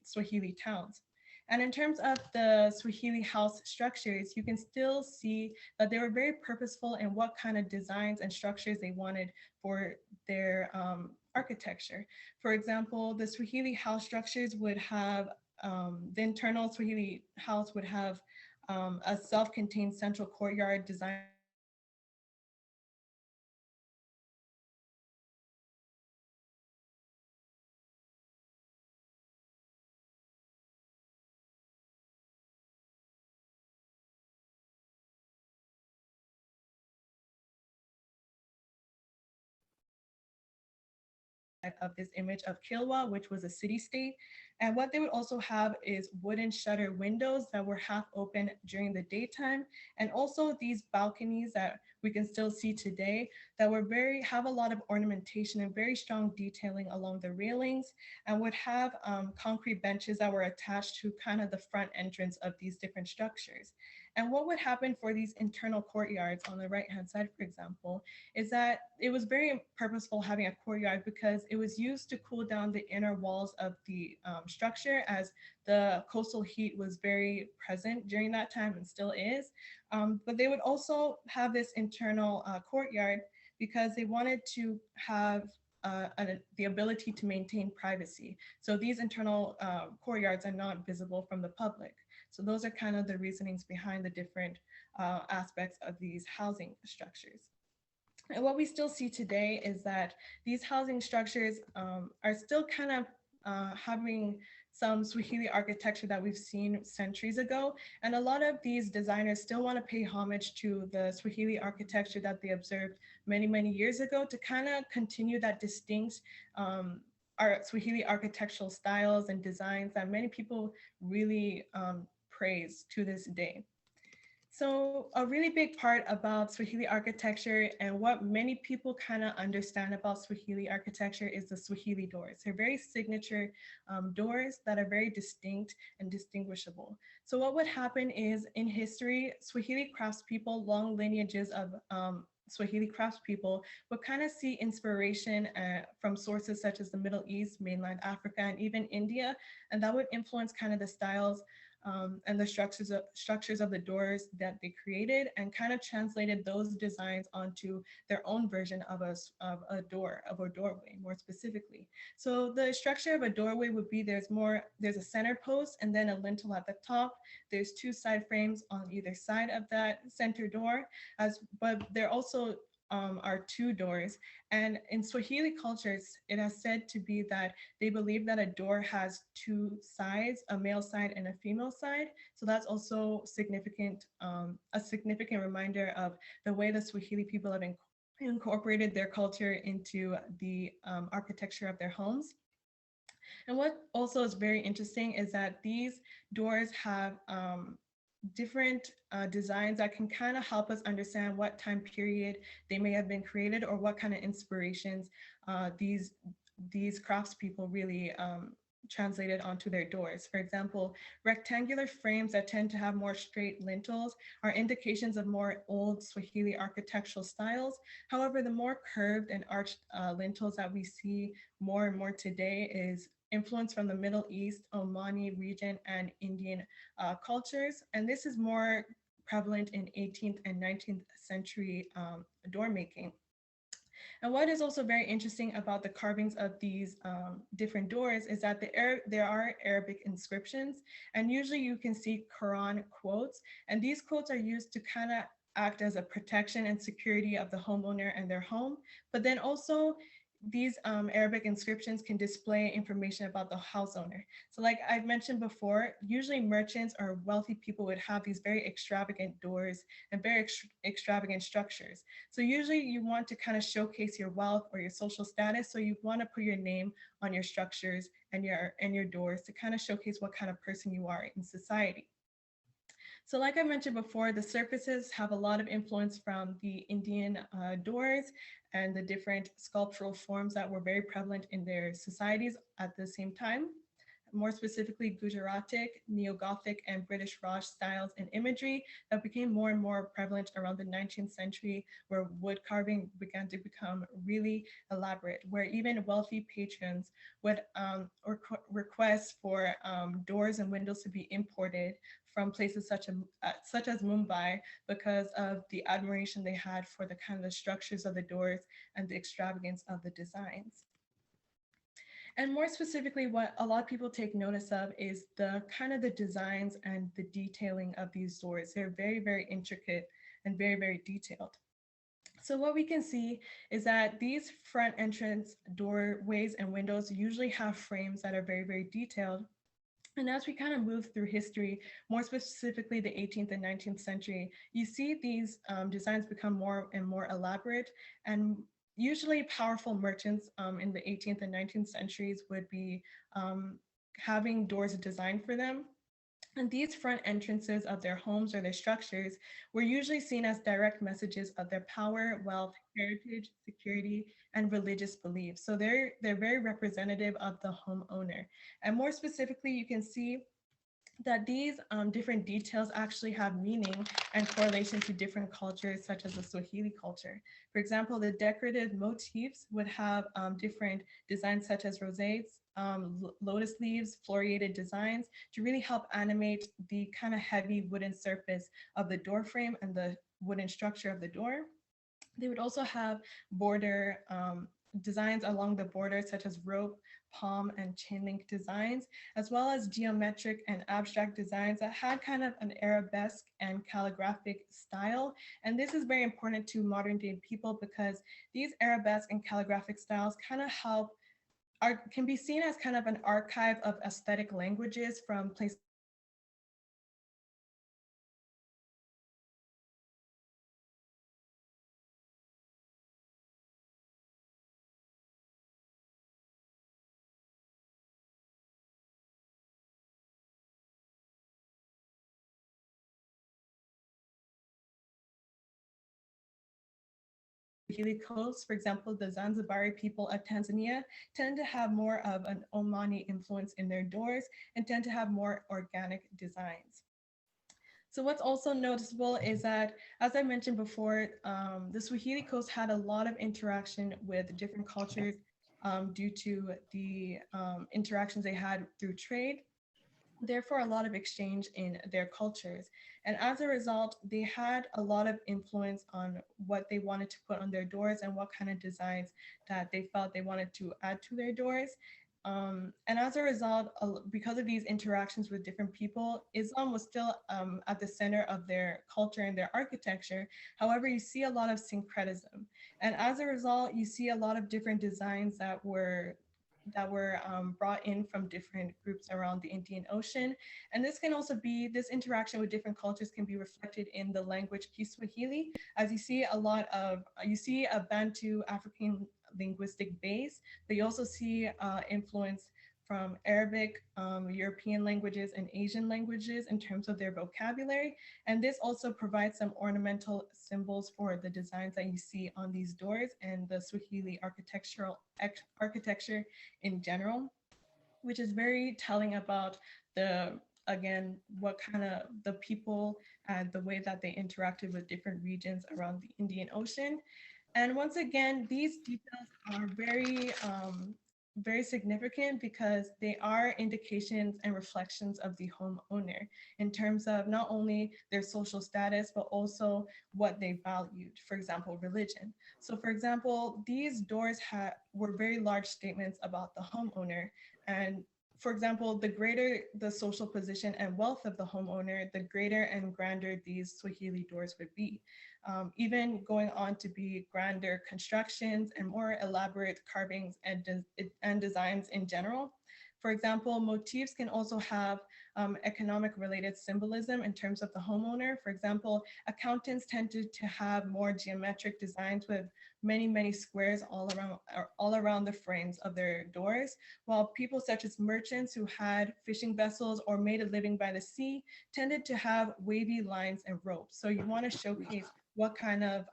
Swahili towns. And in terms of the Swahili house structures, you can still see that they were very purposeful in what kind of designs and structures they wanted for their architecture. For example, the Swahili house structures would have, the internal Swahili house would have a self-contained central courtyard design of this image of Kilwa, which was a city state. And what they would also have is wooden shutter windows that were half open during the daytime. And also these balconies that we can still see today that were have a lot of ornamentation and very strong detailing along the railings, and would have concrete benches that were attached to kind of the front entrance of these different structures. And what would happen for these internal courtyards on the right-hand side, for example, is that it was very purposeful having a courtyard because it was used to cool down the inner walls of the structure, as the coastal heat was very present during that time and still is. But they would also have this internal courtyard because they wanted to have the ability to maintain privacy. So these internal courtyards are not visible from the public. So those are kind of the reasonings behind the different aspects of these housing structures. And what we still see today is that these housing structures are still kind of having some Swahili architecture that we've seen centuries ago. And a lot of these designers still want to pay homage to the Swahili architecture that they observed many, many years ago to kind of continue that distinct our Swahili architectural styles and designs that many people really praise to this day. So a really big part about Swahili architecture and what many people kind of understand about Swahili architecture is the Swahili doors. They're very signature doors that are very distinct and distinguishable. So what would happen is in history, Swahili craftspeople, long lineages of Swahili craftspeople would kind of see inspiration from sources such as the Middle East, mainland Africa, and even India, and that would influence kind of the styles and the structures of the doors that they created, and kind of translated those designs onto their own version of a doorway, more specifically. So the structure of a doorway would be there's a center post and then a lintel at the top. There's two side frames on either side of that center door, but there also are two doors. And in Swahili cultures, it is said to be that they believe that a door has two sides, a male side and a female side. So that's also significant, a significant reminder of the way the Swahili people have incorporated their culture into the architecture of their homes. And what also is very interesting is that these doors have different designs that can kind of help us understand what time period they may have been created or what kind of inspirations these craftspeople really translated onto their doors. For example, rectangular frames that tend to have more straight lintels are indications of more old Swahili architectural styles. However, the more curved and arched lintels that we see more and more today is influence from the Middle East, Omani region, and Indian cultures. And this is more prevalent in 18th and 19th century door making. And what is also very interesting about the carvings of these different doors is that there are Arabic inscriptions, and usually you can see Quran quotes, and these quotes are used to kind of act as a protection and security of the homeowner and their home. But then also these Arabic inscriptions can display information about the house owner. So like I've mentioned before, usually merchants or wealthy people would have these very extravagant doors and very extravagant structures. So usually you want to kind of showcase your wealth or your social status. So you want to put your name on your structures and your doors to kind of showcase what kind of person you are in society. So like I mentioned before, the surfaces have a lot of influence from the Indian doors and the different sculptural forms that were very prevalent in their societies at the same time. More specifically, Gujaratic, Neo-Gothic, and British Raj styles and imagery that became more and more prevalent around the 19th century, where wood carving began to become really elaborate, where even wealthy patrons would request for doors and windows to be imported from places such as Mumbai because of the admiration they had for the kind of the structures of the doors and the extravagance of the designs. And more specifically, what a lot of people take notice of is the kind of the designs and the detailing of these doors. They're very, very intricate and very, very detailed. So what we can see is that these front entrance doorways and windows usually have frames that are very, very detailed. And as we kind of move through history, more specifically the 18th and 19th century, you see these designs become more and more elaborate, and usually powerful merchants in the 18th and 19th centuries would be having doors designed for them. And these front entrances of their homes or their structures were usually seen as direct messages of their power, wealth, heritage, security, and religious beliefs. So they're very representative of the homeowner. And more specifically, you can see that these different details actually have meaning and correlation to different cultures, such as the Swahili culture. For example, the decorative motifs would have different designs such as rosettes, lotus leaves, floriated designs to really help animate the kind of heavy wooden surface of the door frame and the wooden structure of the door. They would also have border designs along the border, such as rope, palm, and chain link designs, as well as geometric and abstract designs that had kind of an arabesque and calligraphic style. And this is very important to modern day people because these arabesque and calligraphic styles kind of can be seen as kind of an archive of aesthetic languages from places Swahili coast. For example, the Zanzibari people of Tanzania tend to have more of an Omani influence in their doors and tend to have more organic designs. So what's also noticeable is that, as I mentioned before, the Swahili coast had a lot of interaction with different cultures due to the interactions they had through trade. Therefore, a lot of exchange in their cultures. And as a result, they had a lot of influence on what they wanted to put on their doors and what kind of designs that they felt they wanted to add to their doors. And as a result, because of these interactions with different people, Islam was still at the center of their culture and their architecture. However, you see a lot of syncretism. And as a result, you see a lot of different designs that were brought in from different groups around the Indian Ocean. And this interaction with different cultures can be reflected in the language Kiswahili, as you see a Bantu African linguistic base, but you also see influence from Arabic, European languages, and Asian languages in terms of their vocabulary. And this also provides some ornamental symbols for the designs that you see on these doors and the Swahili architecture in general. which is very telling about the, again, what kind of the people and the way that they interacted with different regions around the Indian Ocean. And once again, these details are very significant because they are indications and reflections of the homeowner in terms of not only their social status, but also what they valued, for example, religion. So for example, these doors were very large statements about the homeowner. And for example, the greater the social position and wealth of the homeowner, the greater and grander these Swahili doors would be. Even going on to be grander constructions and more elaborate carvings and designs in general. For example, motifs can also have economic related symbolism in terms of the homeowner. For example, accountants tended to have more geometric designs with many squares all around the frames of their doors, while people such as merchants who had fishing vessels or made a living by the sea tended to have wavy lines and ropes. So you want to showcase what kind of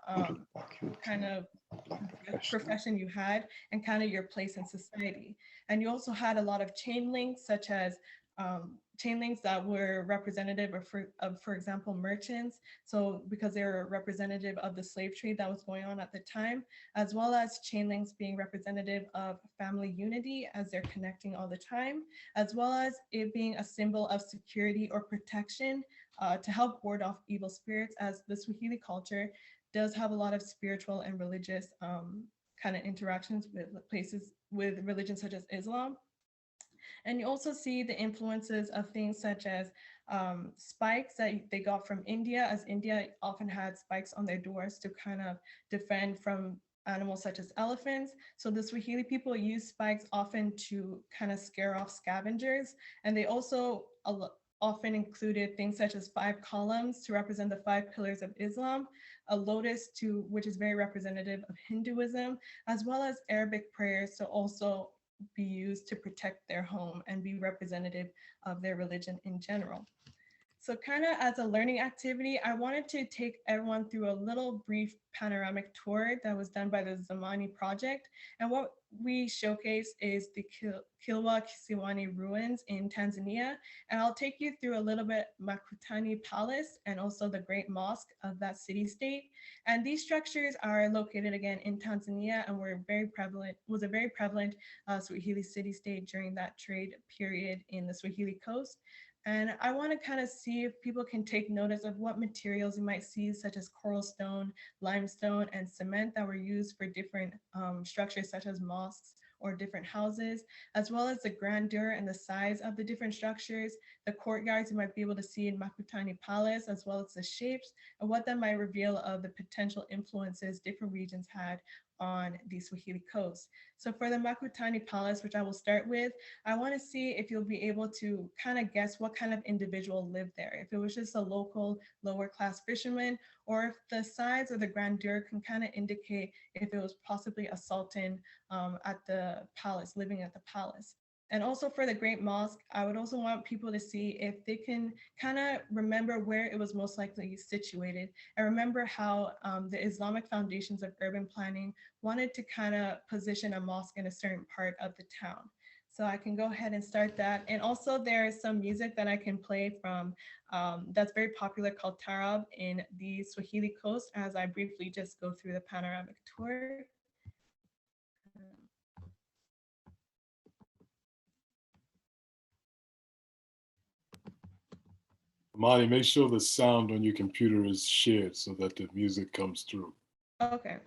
profession you had and kind of your place in society. And you also had a lot of chain links, such as chain links that were representative of, for example, merchants. So because they were representative of the slave trade that was going on at the time, as well as chain links being representative of family unity as they're connecting all the time, as well as it being a symbol of security or protection to help ward off evil spirits, as the Swahili culture does have a lot of spiritual and religious kind of interactions with places with religions such as Islam. And you also see the influences of things such as spikes that they got from India, as India often had spikes on their doors to kind of defend from animals such as elephants. So the Swahili people use spikes often to kind of scare off scavengers. And they also often included things such as 5 columns to represent the 5 pillars of Islam, a lotus which is very representative of Hinduism, as well as Arabic prayers to also be used to protect their home and be representative of their religion in general. So kind of as a learning activity, I wanted to take everyone through a little brief panoramic tour that was done by the Amani project. And what we showcase is the Kilwa Kisiwani ruins in Tanzania. And I'll take you through a little bit Makutani Palace and also the Great Mosque of that city-state. And these structures are located again in Tanzania and was a very prevalent Swahili city-state during that trade period in the Swahili coast. And I want to kind of see if people can take notice of what materials you might see, such as coral stone, limestone, and cement that were used for different structures such as mosques or different houses, as well as the grandeur and the size of the different structures, the courtyards you might be able to see in Makutani Palace, as well as the shapes and what that might reveal of the potential influences different regions had on the Swahili coast. So for the Makutani Palace, which I will start with, I want to see if you'll be able to kind of guess what kind of individual lived there. If it was just a local lower class fisherman, or if the size or the grandeur can kind of indicate if it was possibly a sultan at the palace, living at the palace. And also for the Great Mosque, I would also want people to see if they can kind of remember where it was most likely situated and remember how the Islamic foundations of urban planning wanted to kind of position a mosque in a certain part of the town. So I can go ahead and start that. And also there's some music that I can play from that's very popular called Tarab in the Swahili coast as I briefly just go through the panoramic tour. Amani, make sure the sound on your computer is shared so that the music comes through. Okay.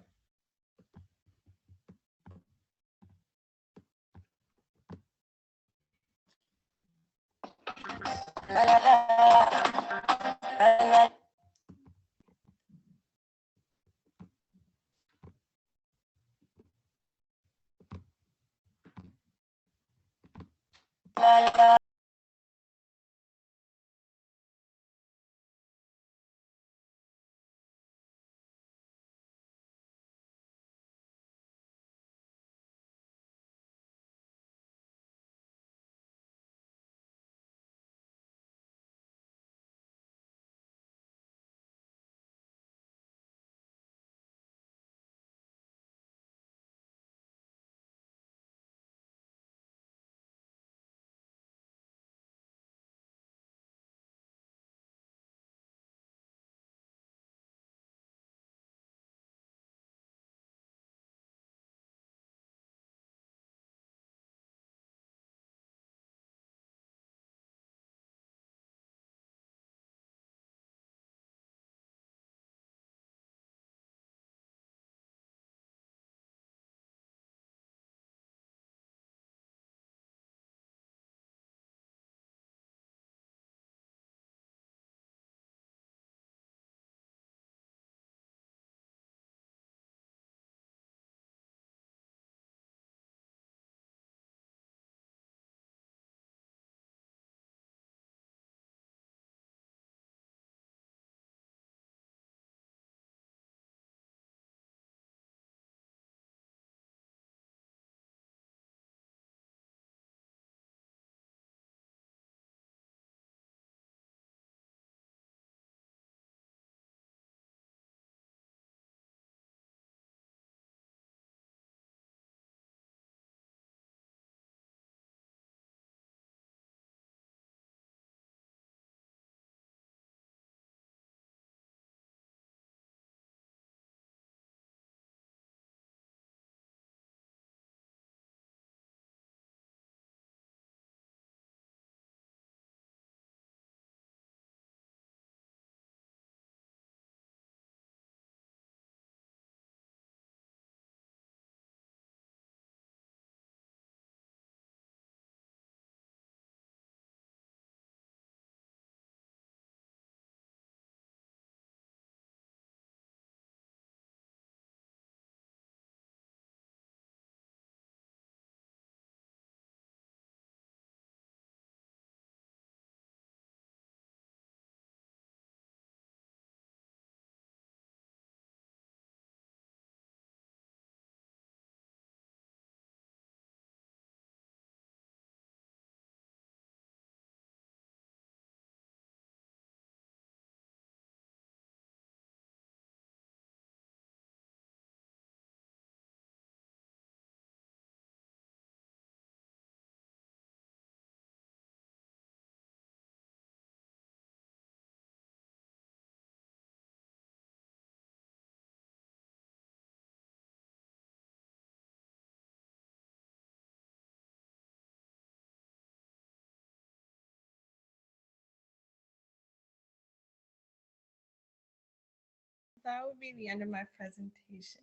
that would be the end of my presentation.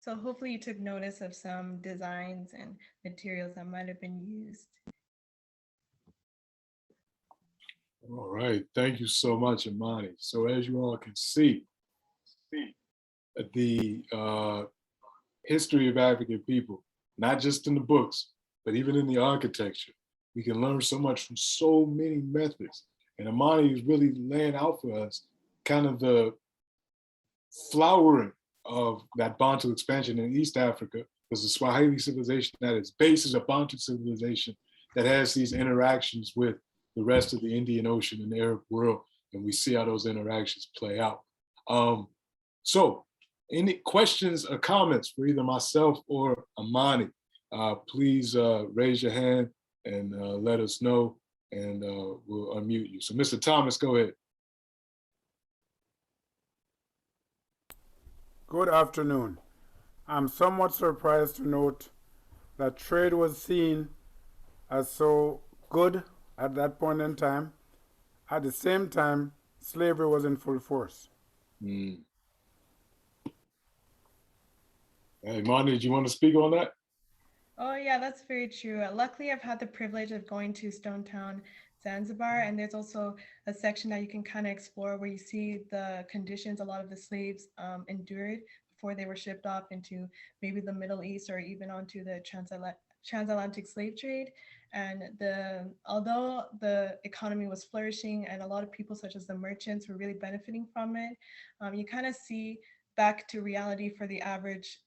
So hopefully you took notice of some designs and materials that might have been used. All right, thank you so much, Amani. So as you all can see, the history of African people, not just in the books, but even in the architecture, we can learn so much from so many methods. And Amani is really laying out for us kind of the flowering of that Bantu expansion in East Africa, because the Swahili civilization at its base is a Bantu civilization that has these interactions with the rest of the Indian Ocean and the Arab world, and we see how those interactions play out. So, any questions or comments for either myself or Amani? Please raise your hand and let us know, and we'll unmute you. So, Mr. Thomas, go ahead. Good afternoon. I'm somewhat surprised to note that trade was seen as so good at that point in time. At the same time, slavery was in full force. Hey, Amani, did you want to speak on that? Oh yeah, that's very true. Luckily, I've had the privilege of going to Stone Town, Zanzibar, and there's also a section that you can kind of explore where you see the conditions a lot of the slaves endured before they were shipped off into maybe the Middle East or even onto the transatlantic slave trade. And although the economy was flourishing and a lot of people such as the merchants were really benefiting from it, you kind of see back to reality for the average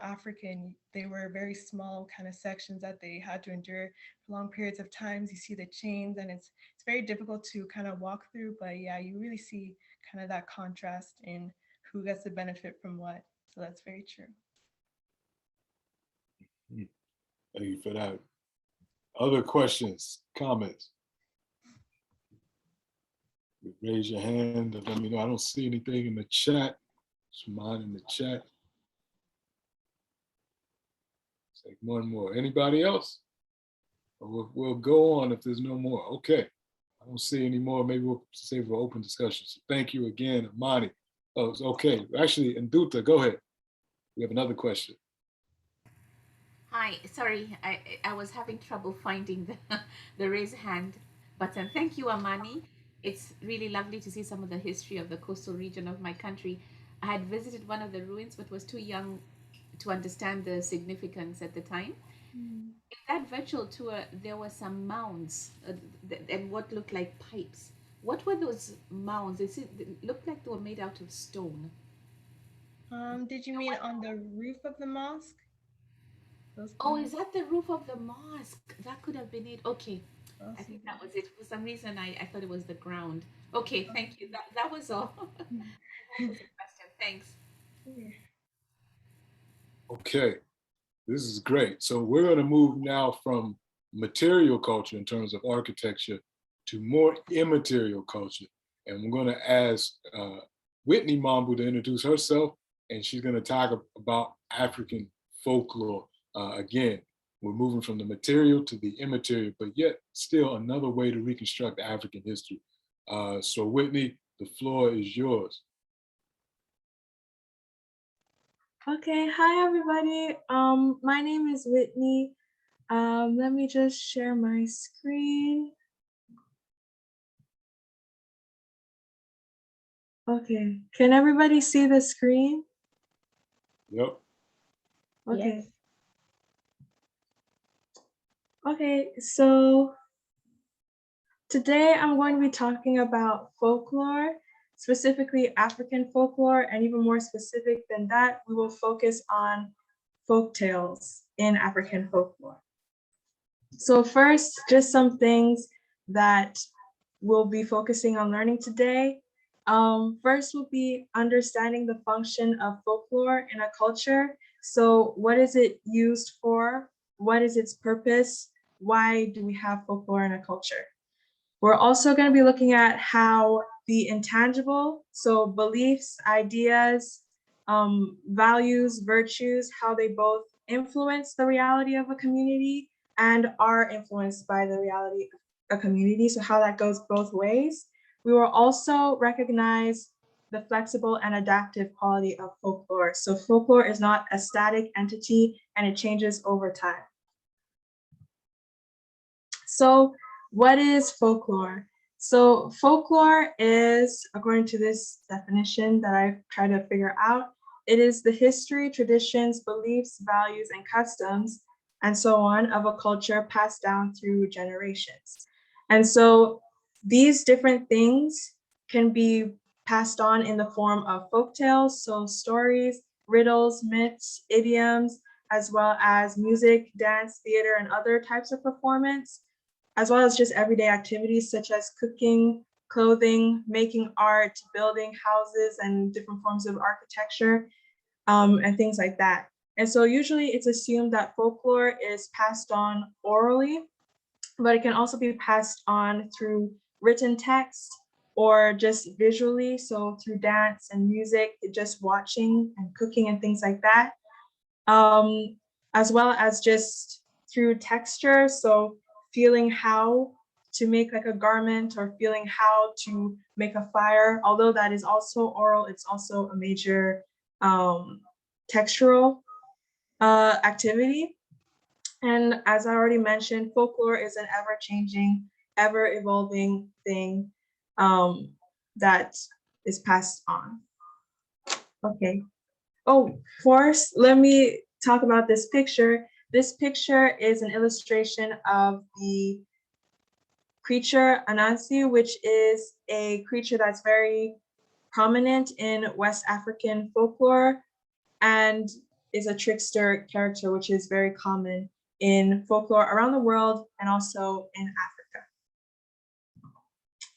African. They were very small kind of sections that they had to endure for long periods of times. You see the chains, and it's very difficult to kind of walk through, but yeah, you really see kind of that contrast in who gets the benefit from what. So that's very true. Thank you for that. Other questions, comments? Raise your hand and let me know. I don't see anything in the chat. Just mine in the chat. Take one more. Anybody else? We'll go on if there's no more. Okay. I don't see any more. Maybe we'll save for open discussion. So thank you again, Amani. Oh, okay. Actually, Nduta, go ahead. We have another question. Hi, sorry, I was having trouble finding the raise hand button. Thank you, Amani. It's really lovely to see some of the history of the coastal region of my country. I had visited one of the ruins, but was too young to understand the significance at the time. In that virtual tour, there were some mounds and what looked like pipes. What were those mounds? They looked like they were made out of stone. Did you mean on the roof of the mosque? Oh, is that the roof of the mosque? That could have been it. Okay. I Awesome. think that was it. For some reason, I thought it was the ground. Okay, thank you. That was all. That was a question. Thanks. Okay. This is great. So we're going to move now from material culture in terms of architecture to more immaterial culture. And we're going to ask Whitney Mambu to introduce herself, and she's going to talk about African folklore. Again, we're moving from the material to the immaterial, but yet still another way to reconstruct African history. So Whitney, the floor is yours. Okay, hi everybody. My name is Whitney. Let me just share my screen. Okay, can everybody see the screen? Yep. Okay. Yes. Okay, so today I'm going to be talking about folklore, specifically African folklore, and even more specific than that, we will focus on folk tales in African folklore. So first, just some things that we'll be focusing on learning today. First will be understanding the function of folklore in a culture. So what is it used for? What is its purpose? Why do we have folklore in a culture? We're also going to be looking at how the intangible, so beliefs, ideas, values, virtues, how they both influence the reality of a community and are influenced by the reality of a community, so how that goes both ways. We will also recognize the flexible and adaptive quality of folklore. So folklore is not a static entity and it changes over time. So what is folklore? So folklore is, according to this definition that I've tried to figure out, it is the history, traditions, beliefs, values, and customs, and so on, of a culture passed down through generations. And so these different things can be passed on in the form of folktales, so stories, riddles, myths, idioms, as well as music, dance, theater, and other types of performance, as well as just everyday activities such as cooking, clothing, making art, building houses, and different forms of architecture, and things like that. And so usually it's assumed that folklore is passed on orally, but it can also be passed on through written text or just visually, so through dance and music, just watching and cooking and things like that, as well as just through texture, so feeling how to make like a garment or feeling how to make a fire. Although that is also oral, it's also a major textural activity. And as I already mentioned, folklore is an ever-changing, ever-evolving thing that is passed on. Okay. Oh, first, let me talk about this picture. This picture is an illustration of the creature Anansi, which is a creature that's very prominent in West African folklore and is a trickster character, which is very common in folklore around the world and also in Africa.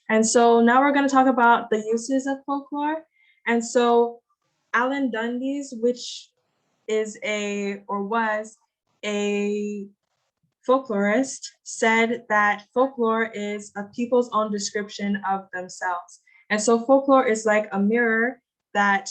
And so now we're going to talk about the uses of folklore. And so Alan Dundes, which is was a folklorist, said that folklore is a people's own description of themselves. And so folklore is like a mirror that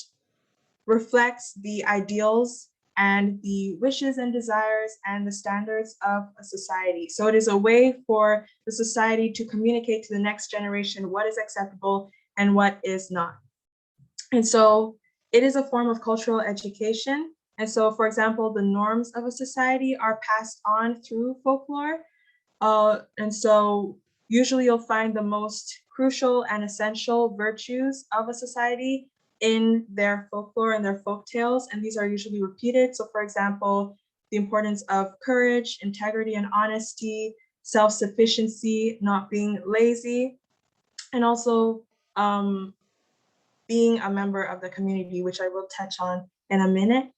reflects the ideals and the wishes and desires and the standards of a society. So it is a way for the society to communicate to the next generation what is acceptable and what is not. And so it is a form of cultural education. And so, for example, the norms of a society are passed on through folklore. And so usually you'll find the most crucial and essential virtues of a society in their folklore and their folk tales, and these are usually repeated. So for example, the importance of courage, integrity, and honesty, self-sufficiency, not being lazy, and also being a member of the community, which I will touch on in a minute.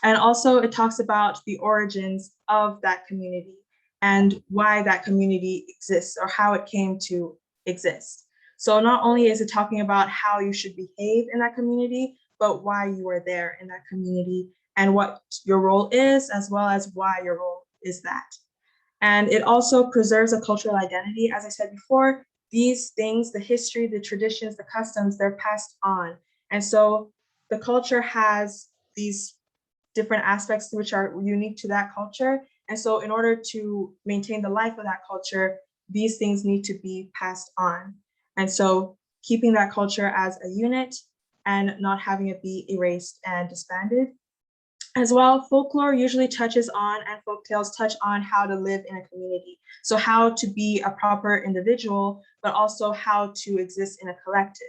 And also it talks about the origins of that community and why that community exists or how it came to exist. So not only is it talking about how you should behave in that community, but why you are there in that community and what your role is, as well as why your role is that. And it also preserves a cultural identity. As I said before, these things, the history, the traditions, the customs, they're passed on. And so the culture has these different aspects which are unique to that culture. And so in order to maintain the life of that culture, these things need to be passed on. And so keeping that culture as a unit and not having it be erased and disbanded. As well, folklore usually touches on, and folktales touch on, how to live in a community. So how to be a proper individual, but also how to exist in a collective.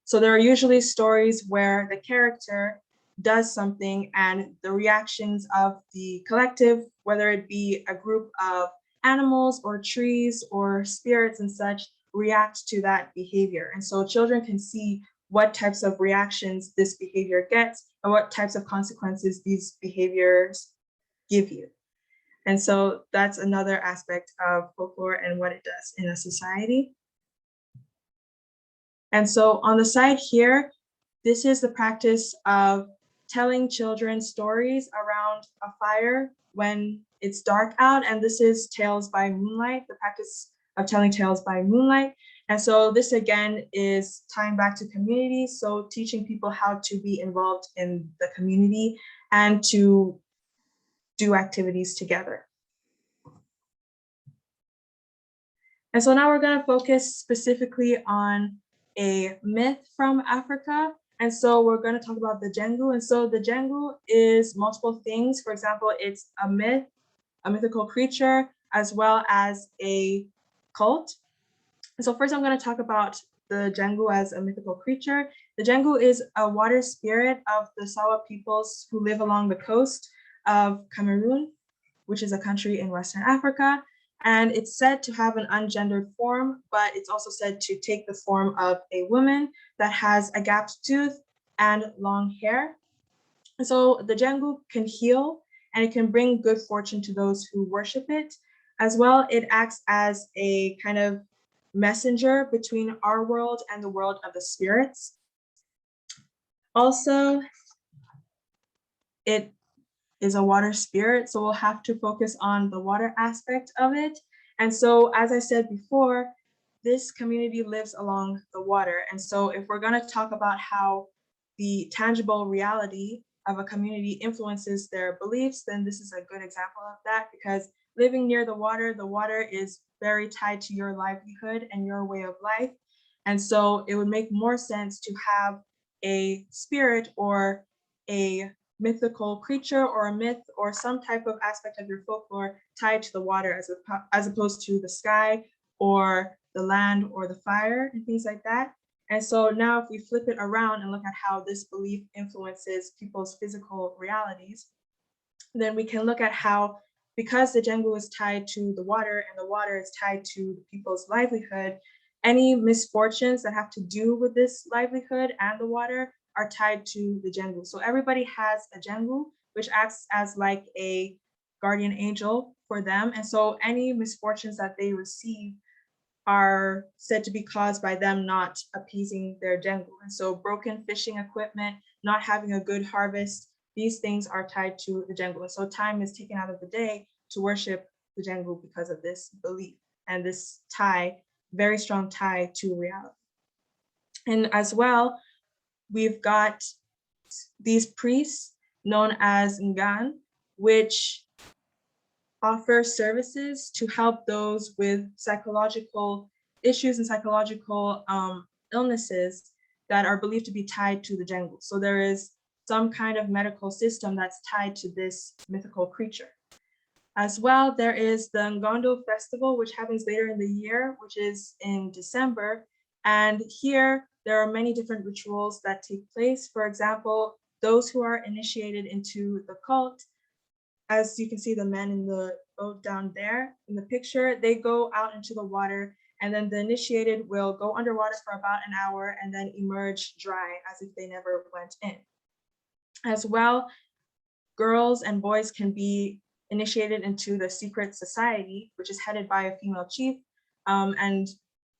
So there are usually stories where the character does something and the reactions of the collective, whether it be a group of animals or trees or spirits and such, react to that behavior. And so children can see what types of reactions this behavior gets and what types of consequences these behaviors give you. And so that's another aspect of folklore and what it does in a society. And so on the side here, this is the practice of telling children stories around a fire when it's dark out. And this is Tales by Moonlight, the practice of telling tales by moonlight. And so this again is tying back to community. So teaching people how to be involved in the community and to do activities together. And so now we're going to focus specifically on a myth from Africa. And so we're going to talk about the Jengu. And so the Jengu is multiple things. For example, it's a myth, a mythical creature, as well as a cult. And so first I'm going to talk about the Jengu as a mythical creature. The Jengu is a water spirit of the Sawa peoples who live along the coast of Cameroon, which is a country in Western Africa. And it's said to have an ungendered form, but it's also said to take the form of a woman that has a gapped tooth and long hair. And so the Jengu can heal and it can bring good fortune to those who worship it. As well, it acts as a kind of messenger between our world and the world of the spirits. Also, it is a water spirit, so we'll have to focus on the water aspect of it. And so, as I said before, this community lives along the water. And so if we're going to talk about how the tangible reality of a community influences their beliefs, then this is a good example of that, because living near the water is very tied to your livelihood and your way of life. And so it would make more sense to have a spirit or a mythical creature or a myth or some type of aspect of your folklore tied to the water as opposed to the sky or the land or the fire and things like that. And so now if we flip it around and look at how this belief influences people's physical realities, then we can look at how, because the Jengu is tied to the water and the water is tied to the people's livelihood, any misfortunes that have to do with this livelihood and the water are tied to the Jengu. So everybody has a Jengu, which acts as like a guardian angel for them. And so any misfortunes that they receive are said to be caused by them not appeasing their Jengu. And so broken fishing equipment, not having a good harvest, these things are tied to the Jengu. And so time is taken out of the day to worship the Jengu because of this belief and this tie, very strong tie to reality. And as well, we've got these priests known as Ngan, which offer services to help those with psychological issues and psychological illnesses that are believed to be tied to the Jengu. So there is some kind of medical system that's tied to this mythical creature. As well, there is the Ngondo Festival, which happens later in the year, which is in December. And here, there are many different rituals that take place. For example, those who are initiated into the cult, as you can see the men in the boat down there in the picture, they go out into the water, and then the initiated will go underwater for about an hour and then emerge dry as if they never went in. As well, girls and boys can be initiated into the secret society, which is headed by a female chief, and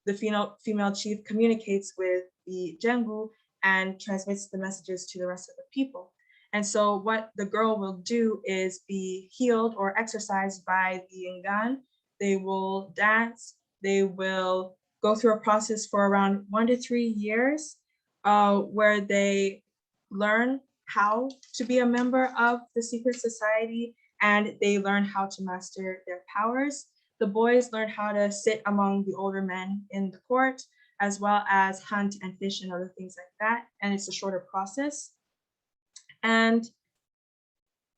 the female chief communicates with the Jengu and transmits the messages to the rest of the people. And so what the girl will do is be healed or exercised by the Ngan. They will dance, they will go through a process for around 1 to 3 years where they learn how to be a member of the secret society, and they learn how to master their powers. The boys learn how to sit among the older men in the court, as well as hunt and fish and other things like that. And it's a shorter process. And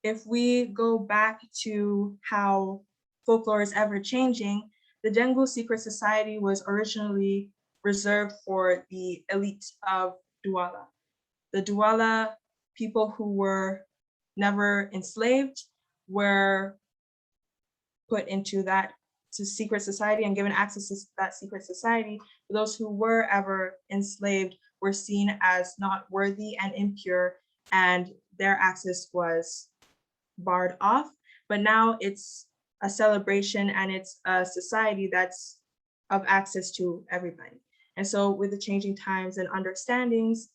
if we go back to how folklore is ever changing, the Jengu secret society was originally reserved for the elite of Douala. The Douala people who were never enslaved were put into that secret society and given access to that secret society. Those who were ever enslaved were seen as not worthy and impure, and their access was barred off. But now it's a celebration and it's a society that's of access to everybody. And so with the changing times and understandings,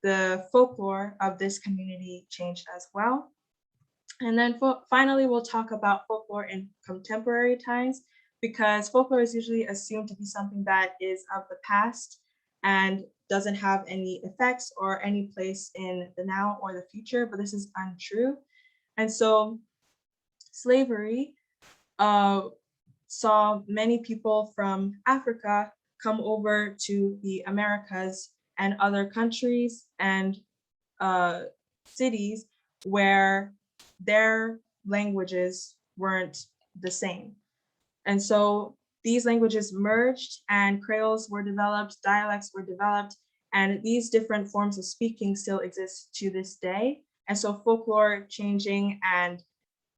the folklore of this community changed as well. And then finally, we'll talk about folklore in contemporary times, because folklore is usually assumed to be something that is of the past and doesn't have any effects or any place in the now or the future, but this is untrue. And so slavery saw many people from Africa come over to the Americas and other countries and cities where their languages weren't the same. And so these languages merged and creoles were developed, dialects were developed, and these different forms of speaking still exist to this day. And so folklore changing and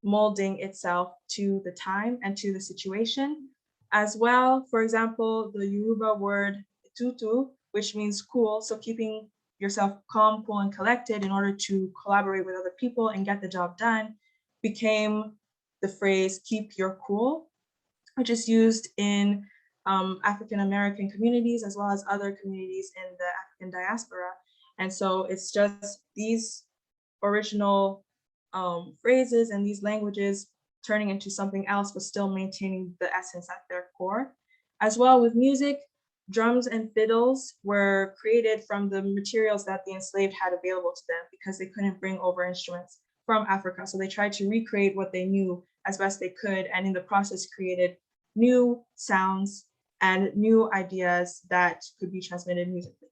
molding itself to the time and to the situation. As well, for example, the Yoruba word tutu, which means cool, so keeping yourself calm, cool, and collected in order to collaborate with other people and get the job done, became the phrase keep your cool, which is used in African American communities as well as other communities in the African diaspora. And so it's just these original phrases and these languages turning into something else, but still maintaining the essence at their core. As well with music, drums and fiddles were created from the materials that the enslaved had available to them because they couldn't bring over instruments from Africa. So they tried to recreate what they knew as best they could, and in the process created new sounds and new ideas that could be transmitted musically.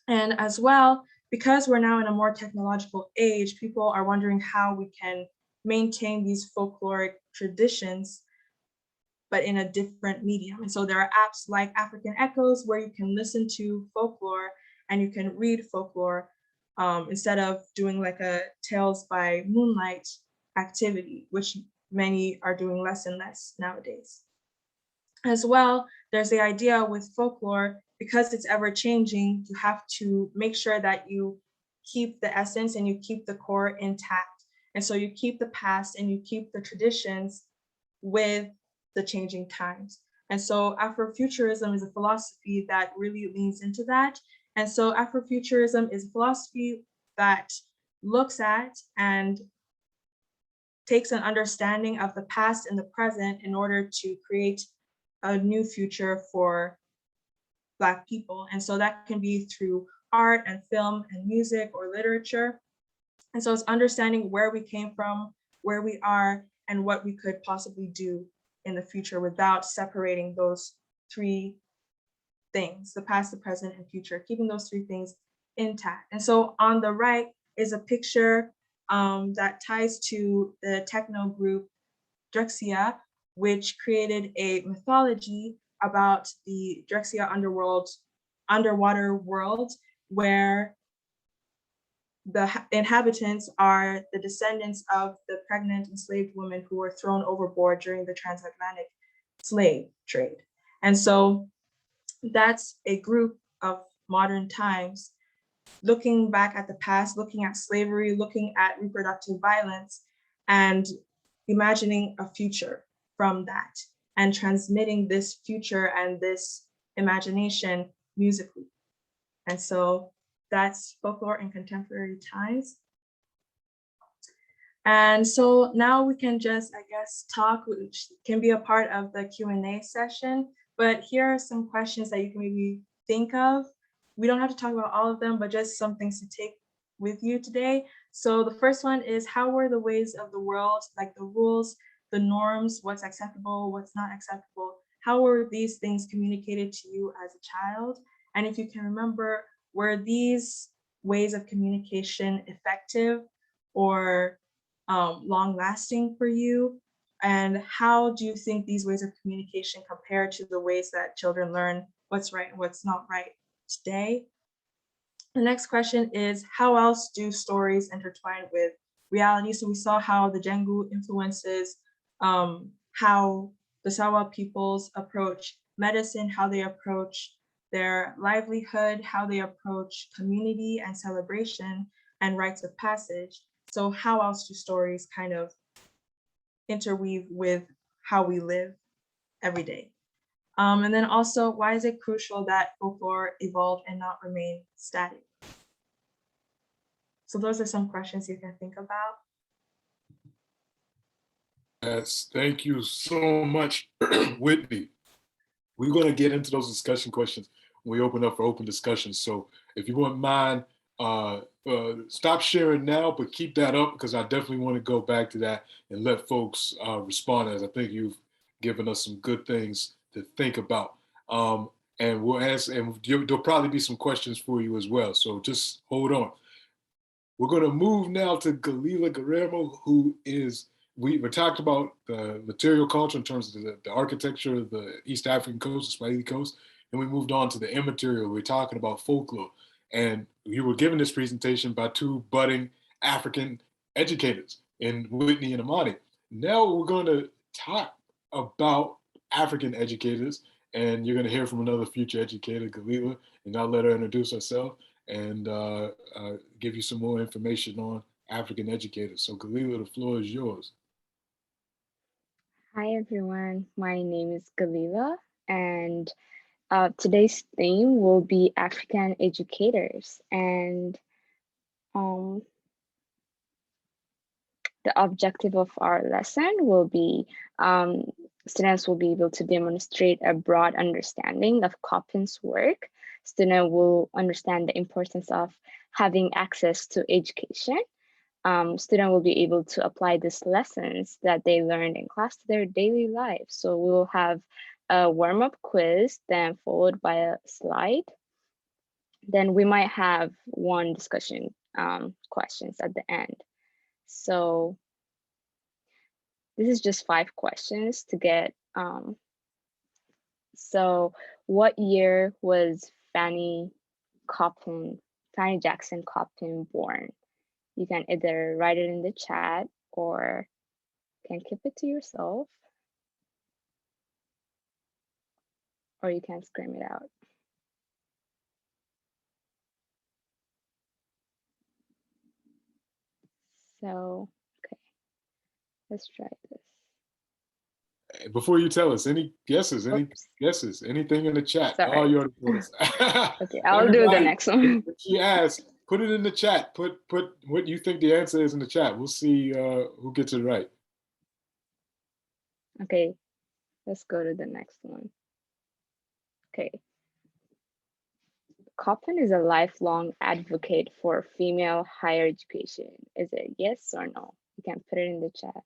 And as well, because we're now in a more technological age, people are wondering how we can maintain these folkloric traditions, but in a different medium. And so there are apps like African Echoes where you can listen to folklore and you can read folklore instead of doing like a Tales by Moonlight activity, which many are doing less and less nowadays. As well, there's the idea with folklore, because it's ever changing, you have to make sure that you keep the essence and you keep the core intact. And so you keep the past and you keep the traditions with the changing times. And so Afrofuturism is a philosophy that really leans into that. And so Afrofuturism is a philosophy that looks at and takes an understanding of the past and the present in order to create a new future for Black people. And so that can be through art and film and music or literature. And so it's understanding where we came from, where we are, and what we could possibly do in the future without separating those three things, the past, the present, and future, keeping those three things intact. And so on the right is a picture that ties to the techno group Drexciya, which created a mythology about the Drexciya underwater world, where the inhabitants are the descendants of the pregnant enslaved women who were thrown overboard during the transatlantic slave trade. And so that's a group of modern times looking back at the past, looking at slavery, looking at reproductive violence, and imagining a future from that and transmitting this future and this imagination musically. And so that's folklore in contemporary times. And so now we can just, I guess, talk, which can be a part of the Q&A session, but here are some questions that you can maybe think of. We don't have to talk about all of them, but just some things to take with you today. So the first one is, how were the ways of the world, like the rules, the norms, what's acceptable, what's not acceptable, how were these things communicated to you as a child? And if you can remember, were these ways of communication effective or long-lasting for you? And how do you think these ways of communication compare to the ways that children learn what's right and what's not right today? The next question is, how else do stories intertwine with reality? So we saw how the Jengu influences how the Sawa peoples approach medicine, how they approach their livelihood, how they approach community and celebration and rites of passage. So how else do stories kind of interweave with how we live every day? And then also, why is it crucial that folklore evolve and not remain static? So those are some questions you can think about. Yes, thank you so much, Whitney. We're going to get into those discussion questions when we open up for open discussion. So if you wouldn't mind, stop sharing now, but keep that up, because I definitely want to go back to that and let folks respond, as I think you've given us some good things to think about. and we'll ask, and there'll probably be some questions for you as well. So just hold on. We're going to move now to Galila Guillermo, who is, we talked about the material culture in terms of the architecture of the East African coast, the Swahili coast, and we moved on to the immaterial. We're talking about folklore. And you were given this presentation by two budding African educators in Whitney and Amani. Now we're going to talk about African educators, and you're going to hear from another future educator, Galila, and I'll let her introduce herself and give you some more information on African educators. So Galila, the floor is yours. Hi everyone, my name is Galila, and today's theme will be African educators, and the objective of our lesson will be students will be able to demonstrate a broad understanding of Copin's work. Students will understand the importance of having access to education. Students will be able to apply these lessons that they learned in class to their daily life. So we will have a warm-up quiz, then followed by a slide. Then we might have one discussion questions at the end. So this is just 5 questions to get. So what year was Fanny Jackson Copin born? You can either write it in the chat or can keep it to yourself, or you can scream it out. So, okay, let's try this. Before you tell us, any guesses, anything in the chat? Sorry. Oh, you already told us. Okay, I'll do the next one. If she asks, put it in the chat. Put what you think the answer is in the chat. We'll see who gets it right. Okay, let's go to the next one. Okay. Copin is a lifelong advocate for female higher education. Is it yes or no? You can put it in the chat.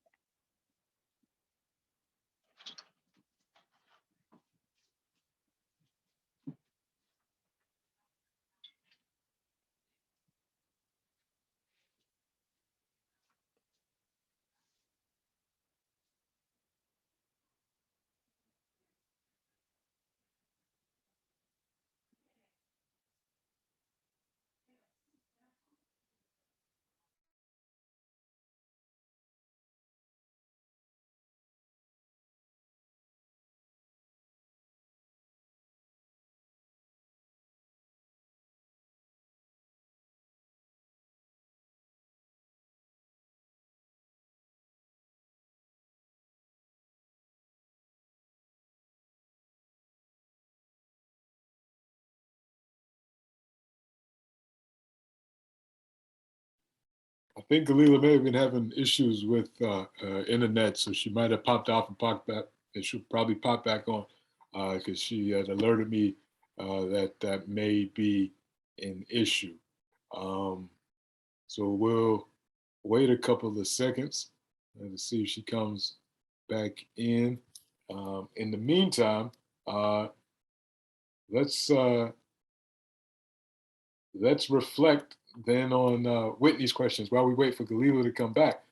I think Galila may have been having issues with internet, so she might have popped off and popped back. And she'll probably pop back on because she had alerted me that that may be an issue. So we'll wait a couple of seconds to see if she comes back in. In the meantime, let's reflect then on Whitney's questions while we wait for Galila to come back.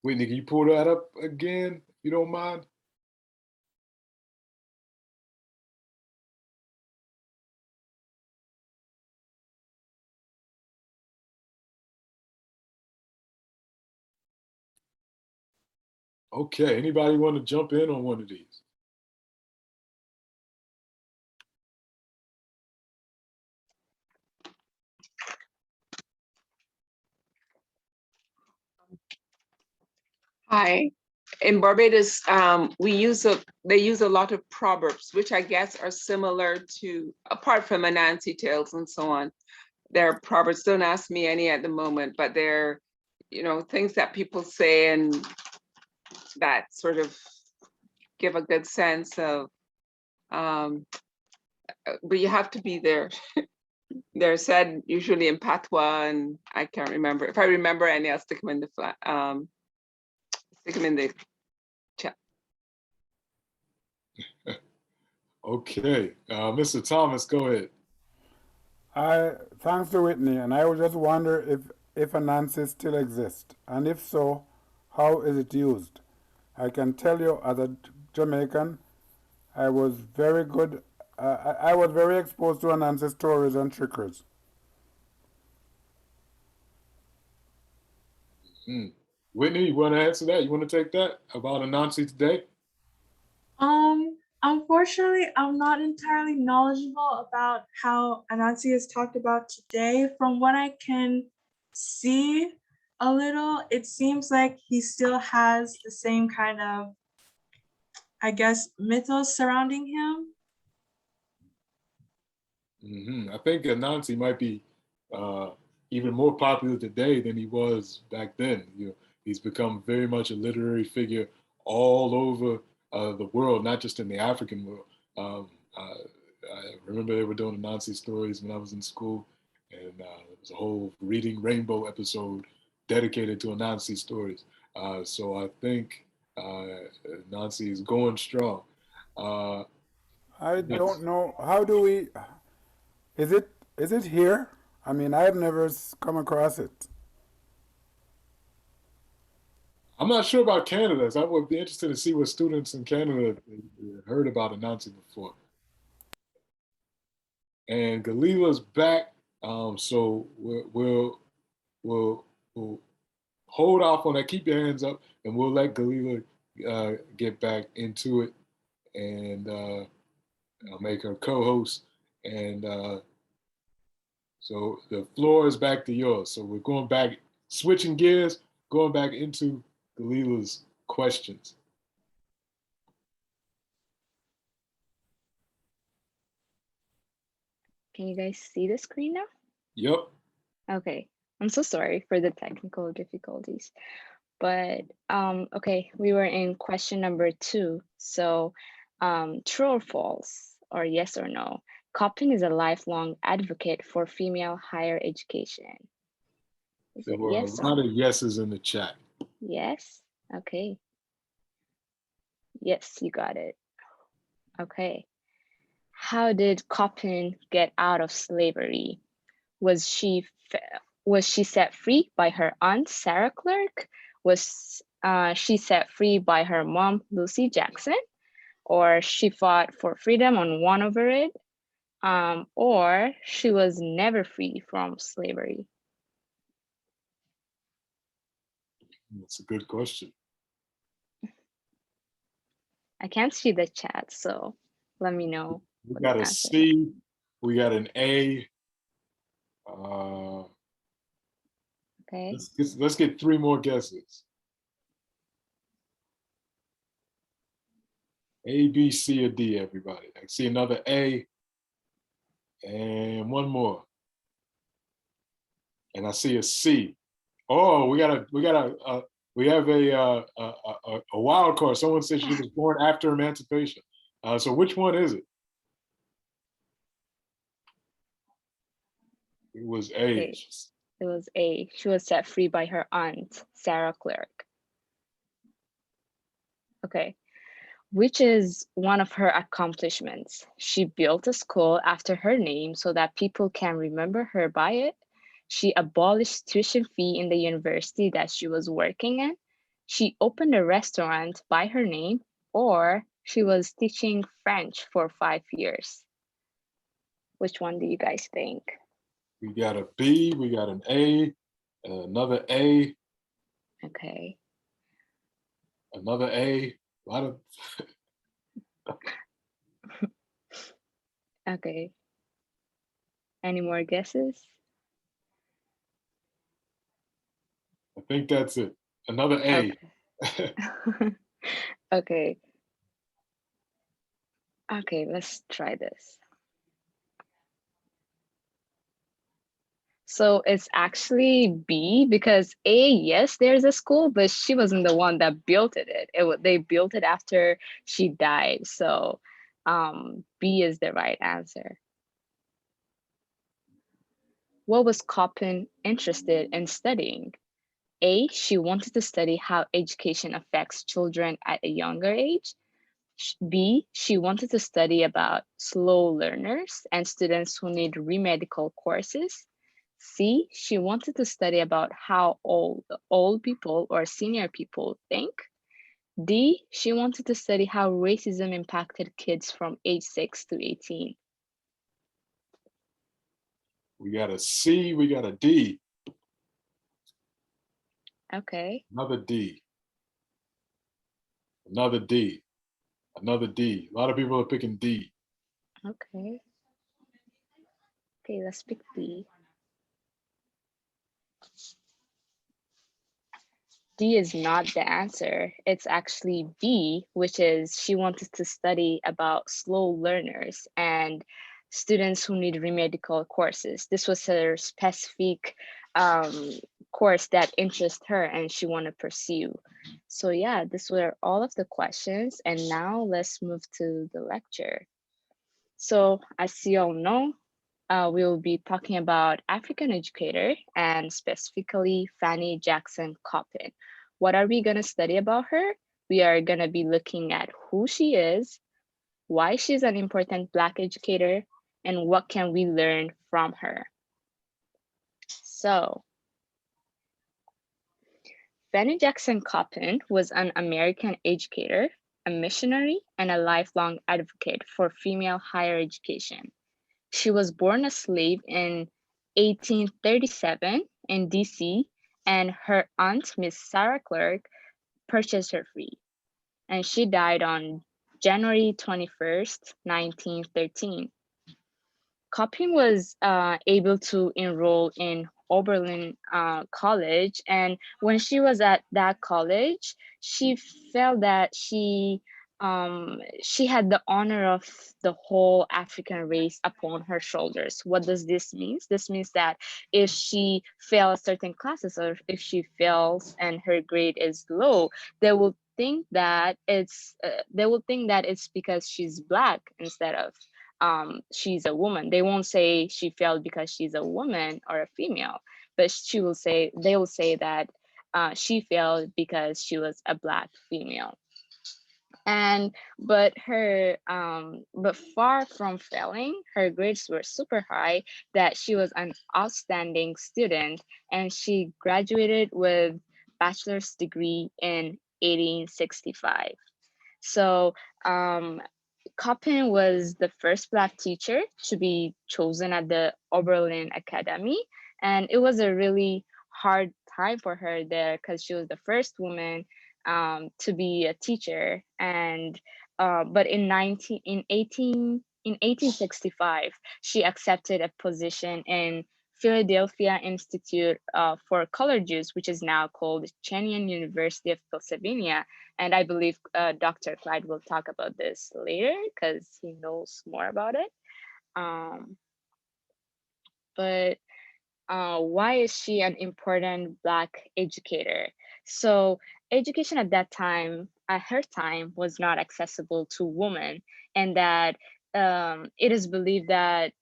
Whitney, can you pull that up again, if you don't mind? Okay, anybody want to jump in on one of these? Hi. In Barbados, they use a lot of proverbs, which I guess are similar to, apart from Anansi tales and so on. They're proverbs, don't ask me any at the moment, but they're, things that people say and that sort of give a good sense of, but you have to be there. They're said usually in Patois, and I can't remember. If I remember any, I'll stick them in the chat. Okay, Mr. Thomas, go ahead. Thanks to Whitney, and I would just wonder if Anansi still exists, and if so, how is it used? I can tell you, as a Jamaican, I was very good. I was very exposed to Anansi stories and trickeries. Whitney, you want to answer that? You want to take that about Anansi today? Unfortunately, I'm not entirely knowledgeable about how Anansi is talked about today. From what I can see a little, it seems like he still has the same kind of, I guess, mythos surrounding him. I think Anansi might be even more popular today than he was back then. He's become very much a literary figure all over the world, not just in the African world. I remember they were doing Anansi stories when I was in school, and there was a whole Reading Rainbow episode dedicated to Anansi stories. So I think Anansi is going strong. I don't know. How do we? Is it here? I mean, I've never come across it. I'm not sure about Canada. So I would be interested to see what students in Canada heard about Anansi before. And Galila's back, so we'll hold off on that. Keep your hands up, and we'll let Galila get back into it, and I'll make her co-host. And so the floor is back to yours. So we're going back, switching gears, going back into Galila's questions. Can you guys see the screen now? Yep. Okay, I'm so sorry for the technical difficulties. But okay, we were in question number 2. So true or false, or yes or no, Coppin is a lifelong advocate for female higher education. Is There it were yes a or lot no? of yeses in the chat. Yes, okay. Yes, you got it. Okay. How did Coppin get out of slavery? Was she set free by her aunt Sarah Clark? Was she set free by her mom Lucy Jackson? Or she fought for freedom and won over it? Or she was never free from slavery? That's a good question. I can't see the chat, so let me know. We what got the a answer is. C, we got an A. Okay. Let's get 3 more guesses. A, B, C, or D, everybody. I see another A and 1 more. And I see a C. Oh, we have a wild card. Someone said she was born after emancipation. So which one is it? It was A. Okay. It was A. She was set free by her aunt, Sarah Clark. Okay. Which is one of her accomplishments. She built a school after her name so that people can remember her by it. She abolished tuition fee in the university that she was working in. She opened a restaurant by her name, or she was teaching French for 5 years. Which one do you guys think? We got a B, we got an A, another A. Okay. Another A. A lot of Okay. Any more guesses? I think that's it. Another A. Okay. Okay. Okay, let's try this. So it's actually B, because A, yes, there's a school, but she wasn't the one that built it. They built it after she died. So B is the right answer. What was Coppin interested in studying? A, she wanted to study how education affects children at a younger age. B, she wanted to study about slow learners and students who need remedical courses. C, she wanted to study about how old people or senior people think. D, she wanted to study how racism impacted kids from age 6 to 18. We got a C, we got a D. Okay. Another D. Another D. Another D. A lot of people are picking D. Okay. Okay, let's pick D. D is not the answer. It's actually B, which is she wanted to study about slow learners and students who need remedial courses. This was her specific course that interests her and she wanted to pursue. So yeah, these were all of the questions. And now let's move to the lecture. So as you all know, we will be talking about African educator and specifically Fanny Jackson Coppin. What are we going to study about her? We are going to be looking at who she is, why she's an important Black educator, and what can we learn from her. So, Fanny Jackson Coppin was an American educator, a missionary, and a lifelong advocate for female higher education. She was born a slave in 1837 in DC, and her aunt, Miss Sarah Clark, purchased her free. And she died on January 21st, 1913. Coppin was able to enroll in Oberlin College, and when she was at that college, she felt that she had the honor of the whole African race upon her shoulders. What does this mean? This means that if she fails certain classes or if she fails and her grade is low, they will think that it's because she's Black instead of she's a woman. They won't say she failed because she's a woman or a female, but they will say that she failed because she was a Black female. But far from failing, her grades were super high, that she was an outstanding student, and she graduated with bachelor's degree in 1865. So Coppin was the first Black teacher to be chosen at the Oberlin Academy, and it was a really hard time for her there because she was the first woman to be a teacher. And but in 1865, she accepted a position in Philadelphia Institute for Colored Jews, which is now called Chenean University of Pennsylvania. And I believe Dr. Clyde will talk about this later because he knows more about it. But why is she an important Black educator? So education at that time, at her time, was not accessible to women, and that it is believed that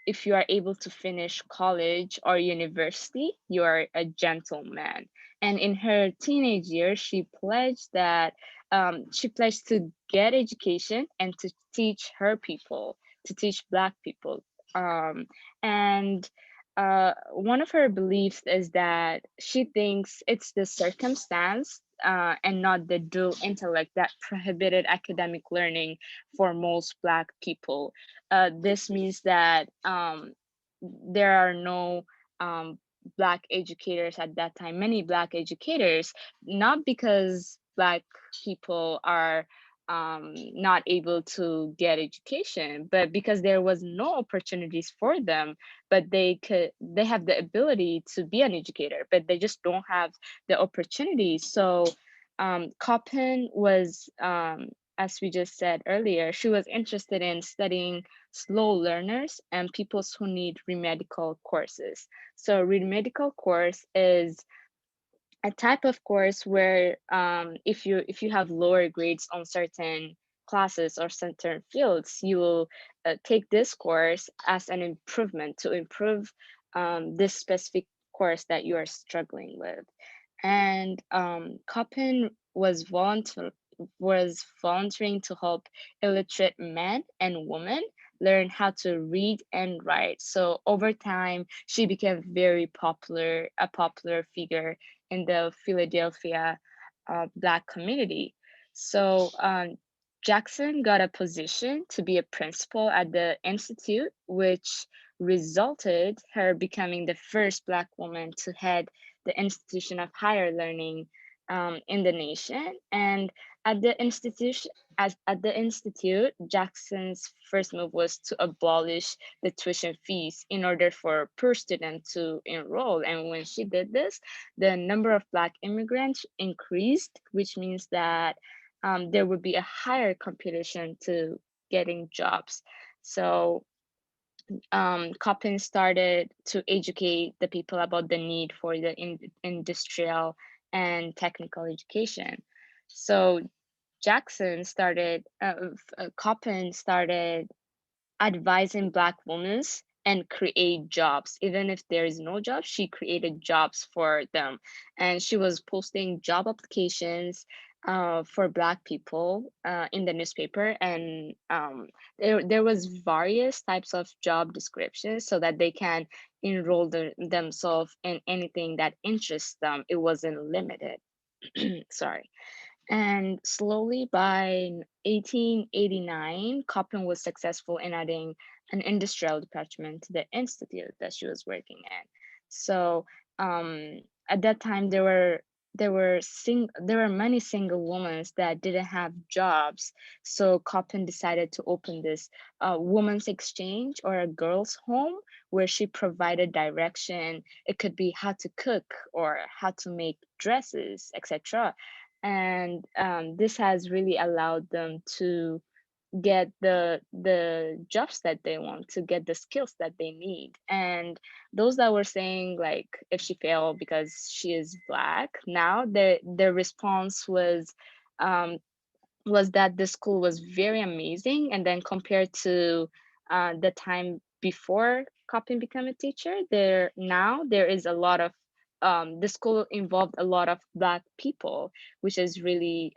if you are able to finish college or university, you are a gentleman. And in her teenage years, she pledged to get education and to teach her people, to teach Black people. And one of her beliefs is that she thinks it's the circumstance and not the dual intellect that prohibited academic learning for most Black people. This means that there are no Black educators at that time, many Black educators, not because Black people are not able to get education, but because there was no opportunities for them, but they have the ability to be an educator, but they just don't have the opportunities. So Coppin was, as we just said earlier, she was interested in studying slow learners and people who need remedial courses. So remedial course is a type of course where if you have lower grades on certain classes or certain fields, you will take this course as an improvement to improve this specific course that you are struggling with. And Coppin was was volunteering to help illiterate men and women learn how to read and write. So over time, she became very popular, a popular figure in the Philadelphia Black community. So Jackson got a position to be a principal at the institute, which resulted her becoming the first Black woman to head the institution of higher learning in the nation. And at the institution, at the institute, Jackson's first move was to abolish the tuition fees in order for per student to enroll. And when she did this, the number of Black immigrants increased, which means that there would be a higher competition to getting jobs. So Coppin started to educate the people about the need for the industrial and technical education. So Coppin started advising Black women and create jobs. Even if there is no job, she created jobs for them. And she was posting job applications for Black people in the newspaper. And there was various types of job descriptions so that they can enroll themselves in anything that interests them. It wasn't limited. Sorry. And slowly by 1889, Coppin was successful in adding an industrial department to the institute that she was working at. So at that time, there were many single women that didn't have jobs. So Coppin decided to open this women's exchange or a girls' home where she provided direction. It could be how to cook or how to make dresses, etc. And this has really allowed them to get the jobs that they want, to get the skills that they need. And those that were saying like if she failed because she is Black, now the response was that the school was very amazing. And then compared to the time before Coppin became a teacher, there is a lot of the school involved a lot of Black people, which is really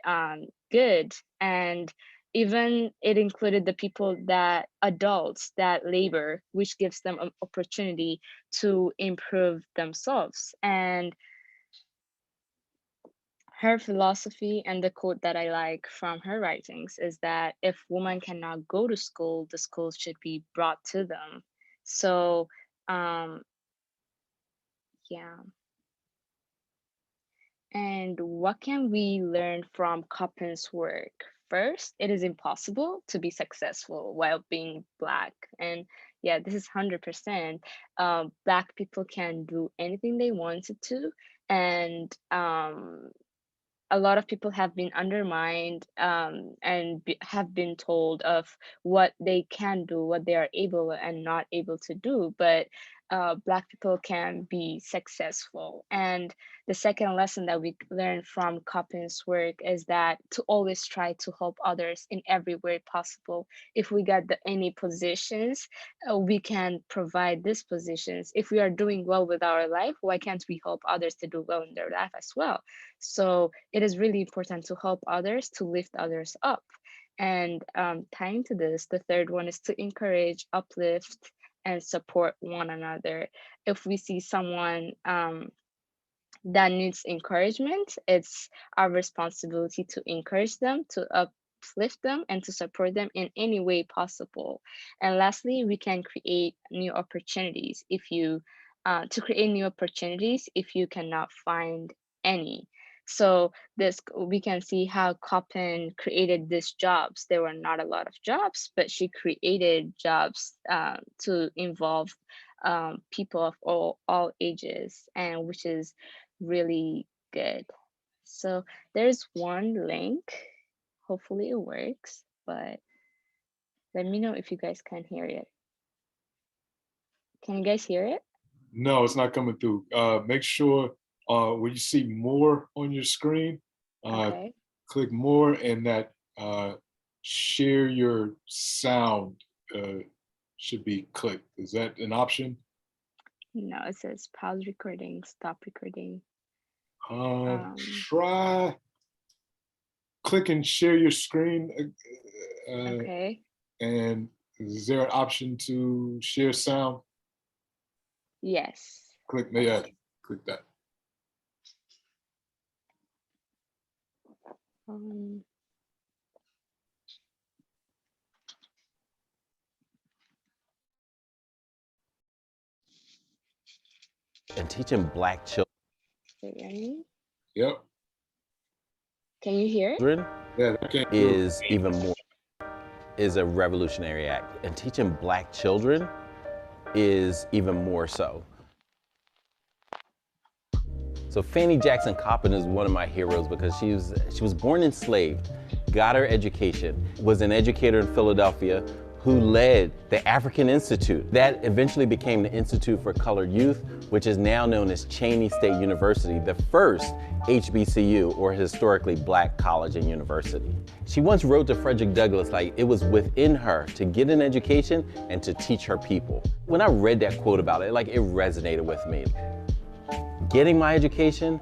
good. And even it included the people that adults that labor, which gives them an opportunity to improve themselves. And her philosophy and the quote that I like from her writings is that if women cannot go to school, the school should be brought to them. So, yeah. And what can we learn from Coppin's work? First, it is impossible to be successful while being Black. And yeah, this is 100%. Black people can do anything they wanted to. And a lot of people have been undermined and have been told of what they can do, what they are able and not able to do. But Black people can be successful. And the second lesson that we learn from Coppin's work is that to always try to help others in every way possible. If we get any positions, we can provide these positions. If we are doing well with our life, why can't we help others to do well in their life as well? So it is really important to help others, to lift others up. And tying to this, the third one is to encourage, uplift, and support one another. If we see someone that needs encouragement, it's our responsibility to encourage them, to uplift them, and to support them in any way possible. And lastly, we can create new opportunities if you cannot find any. So we can see how Coppin created these jobs. There were not a lot of jobs, but she created jobs to involve people of all ages, and which is really good. So there's one link. Hopefully it works, but let me know if you guys can hear it. Can you guys hear it? No, it's not coming through. Make sure when you see more on your screen, Okay. click more, and that share your sound should be clicked. Is that an option? No, it says pause recording, stop recording. Try click and share your screen. Okay. And is there an option to share sound? Yes. Click, yeah, click that. And teaching Black Ready? Yep. Can you hear it? children Yeah, I can't do it. is even more, is a revolutionary act. And teaching Black children is even more so. So Fanny Jackson Coppin is one of my heroes because she was born enslaved, got her education, was an educator in Philadelphia who led the African Institute. That eventually became the Institute for Colored Youth, which is now known as Cheyney State University, the first HBCU, or historically Black college and university. She once wrote to Frederick Douglass like it was within her to get an education and to teach her people. When I read that quote about it, like it resonated with me. Getting my education,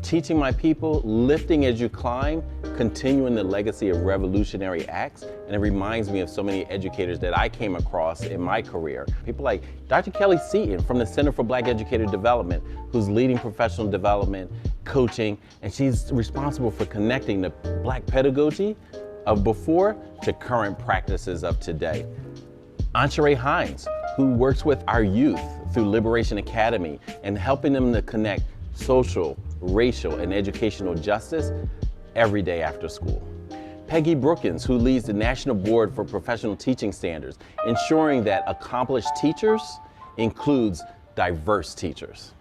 teaching my people, lifting as you climb, continuing the legacy of revolutionary acts. And it reminds me of so many educators that I came across in my career. People like Dr. Kelly Seaton from the Center for Black Educator Development, who's leading professional development, coaching, and she's responsible for connecting the Black pedagogy of before to current practices of today. Anshere Hines, who works with our youth through Liberation Academy and helping them to connect social, racial, and educational justice every day after school. Peggy Brookins, who leads the National Board for Professional Teaching Standards, ensuring that accomplished teachers includes diverse teachers.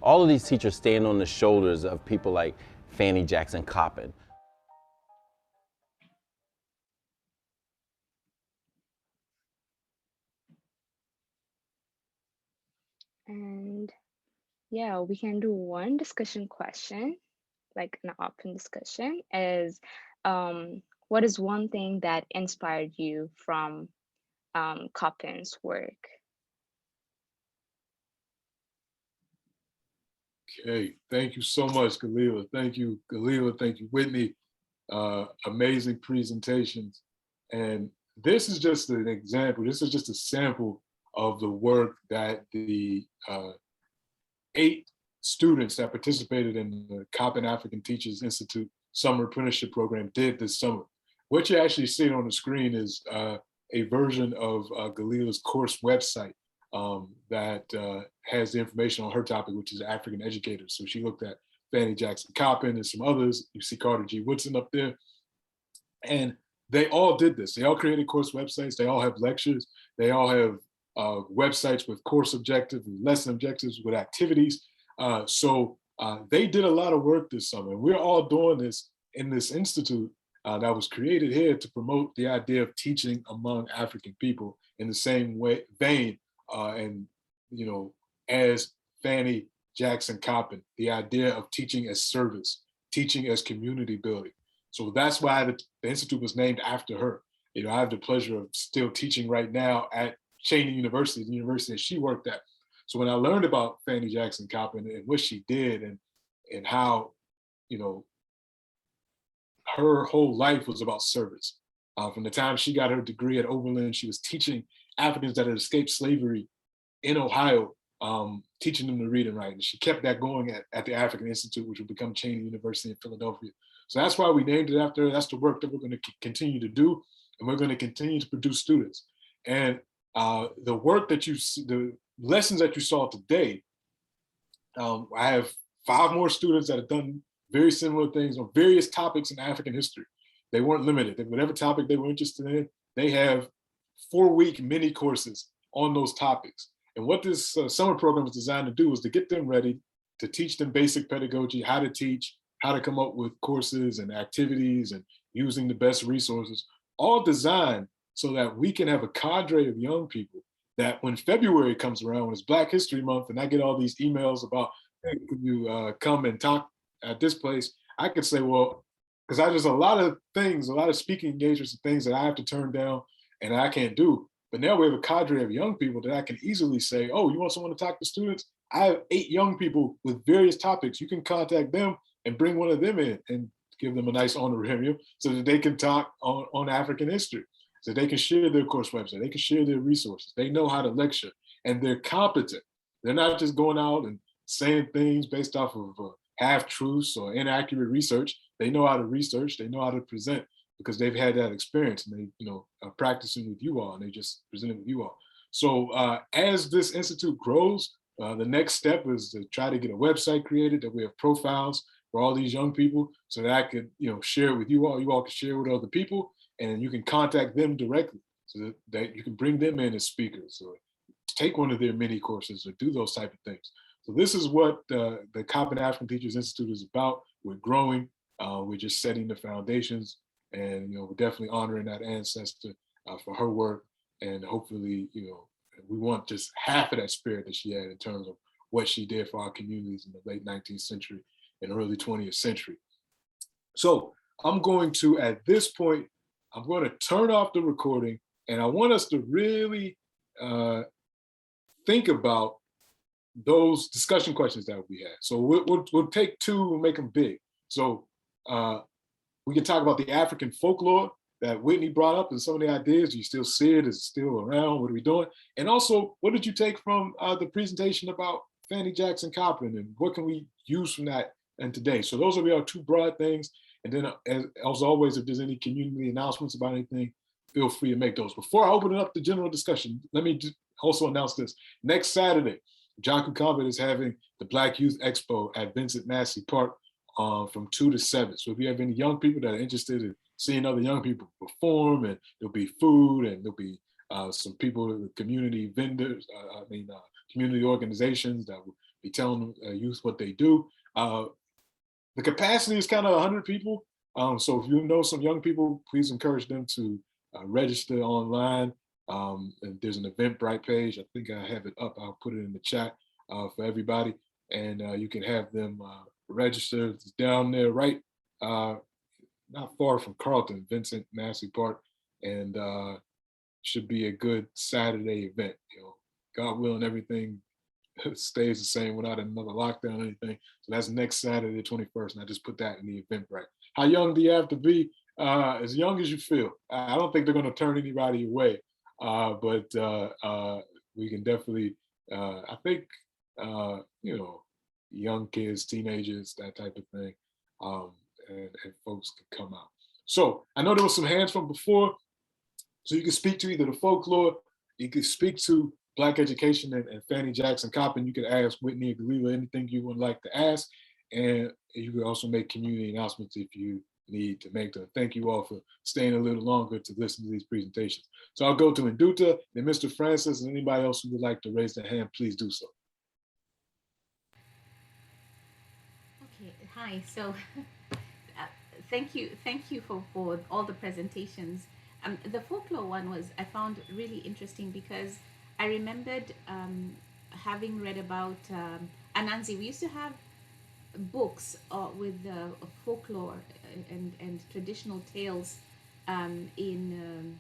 All of these teachers stand on the shoulders of people like Fanny Jackson Coppin. And yeah, we can do one discussion question, like an open discussion, is what is one thing that inspired you from Coppin's work? Okay, thank you so much, Galila. Thank you, Galila. Thank you, Whitney. Amazing presentations. And this is just an example. This is just a sample of the work that the 8 students that participated in the Coppin African Teachers Institute Summer Apprenticeship Program did this summer. What you're actually seeing on the screen is a version of Galila's course website that has the information on her topic, which is African educators. So she looked at Fanny Jackson Coppin and some others. You see Carter G. Woodson up there. And they all did this. They all created course websites. They all have lectures. They all have websites with course objectives, with lesson objectives, with activities. So they did a lot of work this summer. And we're all doing this in this institute that was created here to promote the idea of teaching among African people in the same vein and, you know, as Fanny Jackson Coppin, the idea of teaching as service, teaching as community building. So that's why the institute was named after her. You know, I have the pleasure of still teaching right now at Cheyney University, the university that she worked at. So when I learned about Fanny Jackson Coppin and what she did and how, you know, her whole life was about service. From the time she got her degree at Oberlin, she was teaching Africans that had escaped slavery in Ohio, teaching them to read and write. And she kept that going at the African Institute, which would become Cheyney University in Philadelphia. So that's why we named it after her. That's the work that we're going to continue to do. And we're going to continue to produce students. And the work that the lessons that you saw today, I have 5 more students that have done very similar things on various topics in African history. They weren't limited. Whatever topic they were interested in, they have 4-week mini courses on those topics. And what this summer program is designed to do is to get them ready to teach them basic pedagogy, how to teach, how to come up with courses and activities and using the best resources, all designed so that we can have a cadre of young people that when February comes around, when it's Black History Month, and I get all these emails about, hey, could you come and talk at this place? I could say, well, because there's a lot of things, a lot of speaking engagements and things that I have to turn down and I can't do. But now we have a cadre of young people that I can easily say, oh, you want someone to talk to students? I have 8 young people with various topics. You can contact them and bring one of them in. And give them a nice honorarium so that they can talk on African history, so they can share their course website, they can share their resources. They know how to lecture, and they're competent. They're not just going out and saying things based off of half-truths or inaccurate research. They know how to research, they know how to present, because they've had that experience, and they are practicing with you all, and they just present it with you all. So as this institute grows, the next step is to try to get a website created that we have profiles for all these young people, so that I could share it with you all. You all can share it with other people, and you can contact them directly, so that you can bring them in as speakers, or take one of their mini courses, or do those type of things. So this is what the Coppin African Teachers Institute is about. We're growing. We're just setting the foundations, and we're definitely honoring that ancestor for her work. And hopefully, we want just half of that spirit that she had in terms of what she did for our communities in the late 19th century and early 20th century. So I'm going to, at this point, I'm going to turn off the recording, and I want us to really think about those discussion questions that we had. So we'll take two, we'll make them big. So we can talk about the African folklore that Whitney brought up and some of the ideas. Do you still see it? Is it still around? What are we doing? And also, what did you take from the presentation about Fanny Jackson Coppin, and what can we use from that and today? So those will be our two broad things. And then as always, if there's any community announcements about anything, feel free to make those. Before I open it up to general discussion, let me also announce this. Next Saturday, John Kukombit is having the Black Youth Expo at Vincent Massey Park from 2 to 7. So if you have any young people that are interested in seeing other young people perform, and there'll be food, and there'll be some people, community vendors, community organizations that will be telling youth what they do. The capacity is kind of 100 people. So if you know some young people, please encourage them to register online. And there's an Eventbrite page. I think I have it up. I'll put it in the chat for everybody. And you can have them register. It's down there, right? Not far from Carlton, Vincent Massey Park. And should be a good Saturday event. God willing, everything stays the same without another lockdown or anything. So that's next Saturday, the 21st. And I just put that in the Eventbrite. How young do you have to be? As young as you feel. I don't think they're going to turn anybody away. But we can definitely, I think, young kids, teenagers, that type of thing, and folks can come out. So I know there was some hands from before, so you can speak to either the folklore, you can speak to Black education and Fanny Jackson Coppin. You can ask Whitney or Galila anything you would like to ask, and you can also make community announcements if you need to make them. Thank you all for staying a little longer to listen to these presentations. So I'll go to Nduta, then Mr. Francis, and anybody else who would like to raise their hand, please do so. Okay, hi. So thank you for all the presentations. The folklore one I found really interesting, because I remembered having read about Anansi. We used to have books with folklore and traditional tales in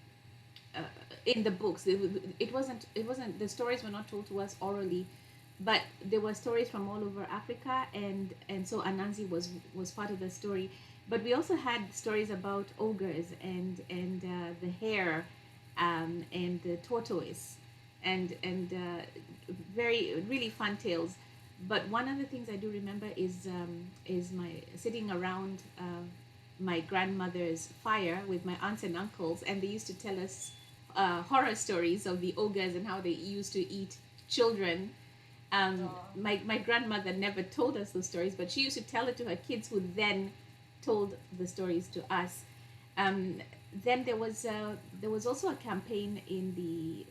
the books. It wasn't the stories were not told to us orally, but there were stories from all over Africa, and so Anansi was part of the story. But we also had stories about ogres and the hare and the tortoise, and really fun tales. But one of the things I do remember is my sitting around my grandmother's fire with my aunts and uncles, and they used to tell us horror stories of the ogres and how they used to eat children. My grandmother never told us those stories, but she used to tell it to her kids, who then told the stories to us. Then there was also a campaign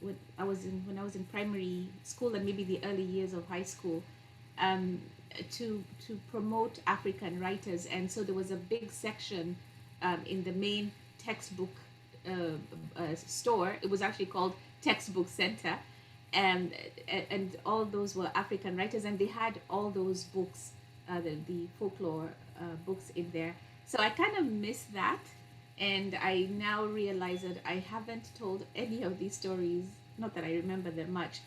when I was in primary school and maybe the early years of high school, to promote African writers, and so there was a big section in the main textbook store. It was actually called Textbook Center, and all those were African writers, and they had all those books, the folklore books in there. So I kind of missed that, and I now realize that I haven't told any of these stories, not that I remember them much,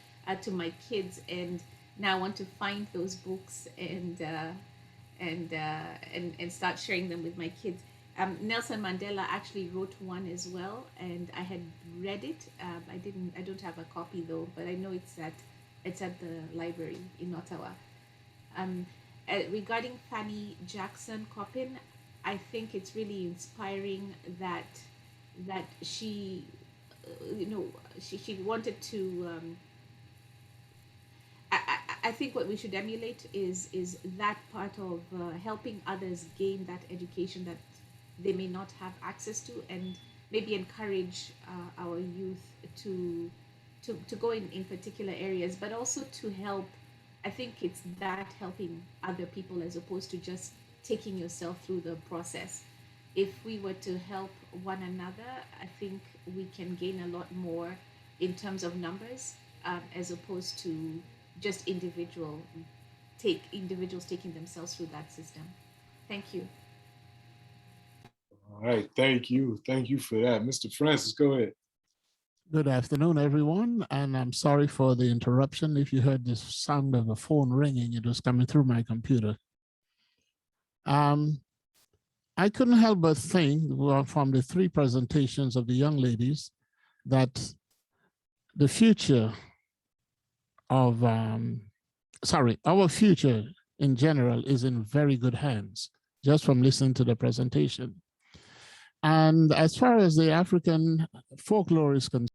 to my kids, and now I want to find those books and and start sharing them with my kids. Nelson Mandela actually wrote one as well, and I had read it. I don't have a copy though, but I know it's at the library in Ottawa. Regarding Fanny Jackson Coppin, I think it's really inspiring that she, she wanted to. I think what we should emulate is that part of helping others gain that education that they may not have access to, and maybe encourage our youth to go in particular areas, but also to help. I think it's that helping other people as opposed to just taking yourself through the process. If we were to help one another, I think we can gain a lot more in terms of numbers, as opposed to just individuals taking themselves through that system. Thank you. All right, thank you. Thank you for that. Mr. Francis, go ahead. Good afternoon, everyone, and I'm sorry for the interruption. If you heard the sound of a phone ringing, it was coming through my computer. I couldn't help but think, well, from the three presentations of the young ladies, that the future of, our future in general is in very good hands, just from listening to the presentation. And as far as the African folklore is concerned,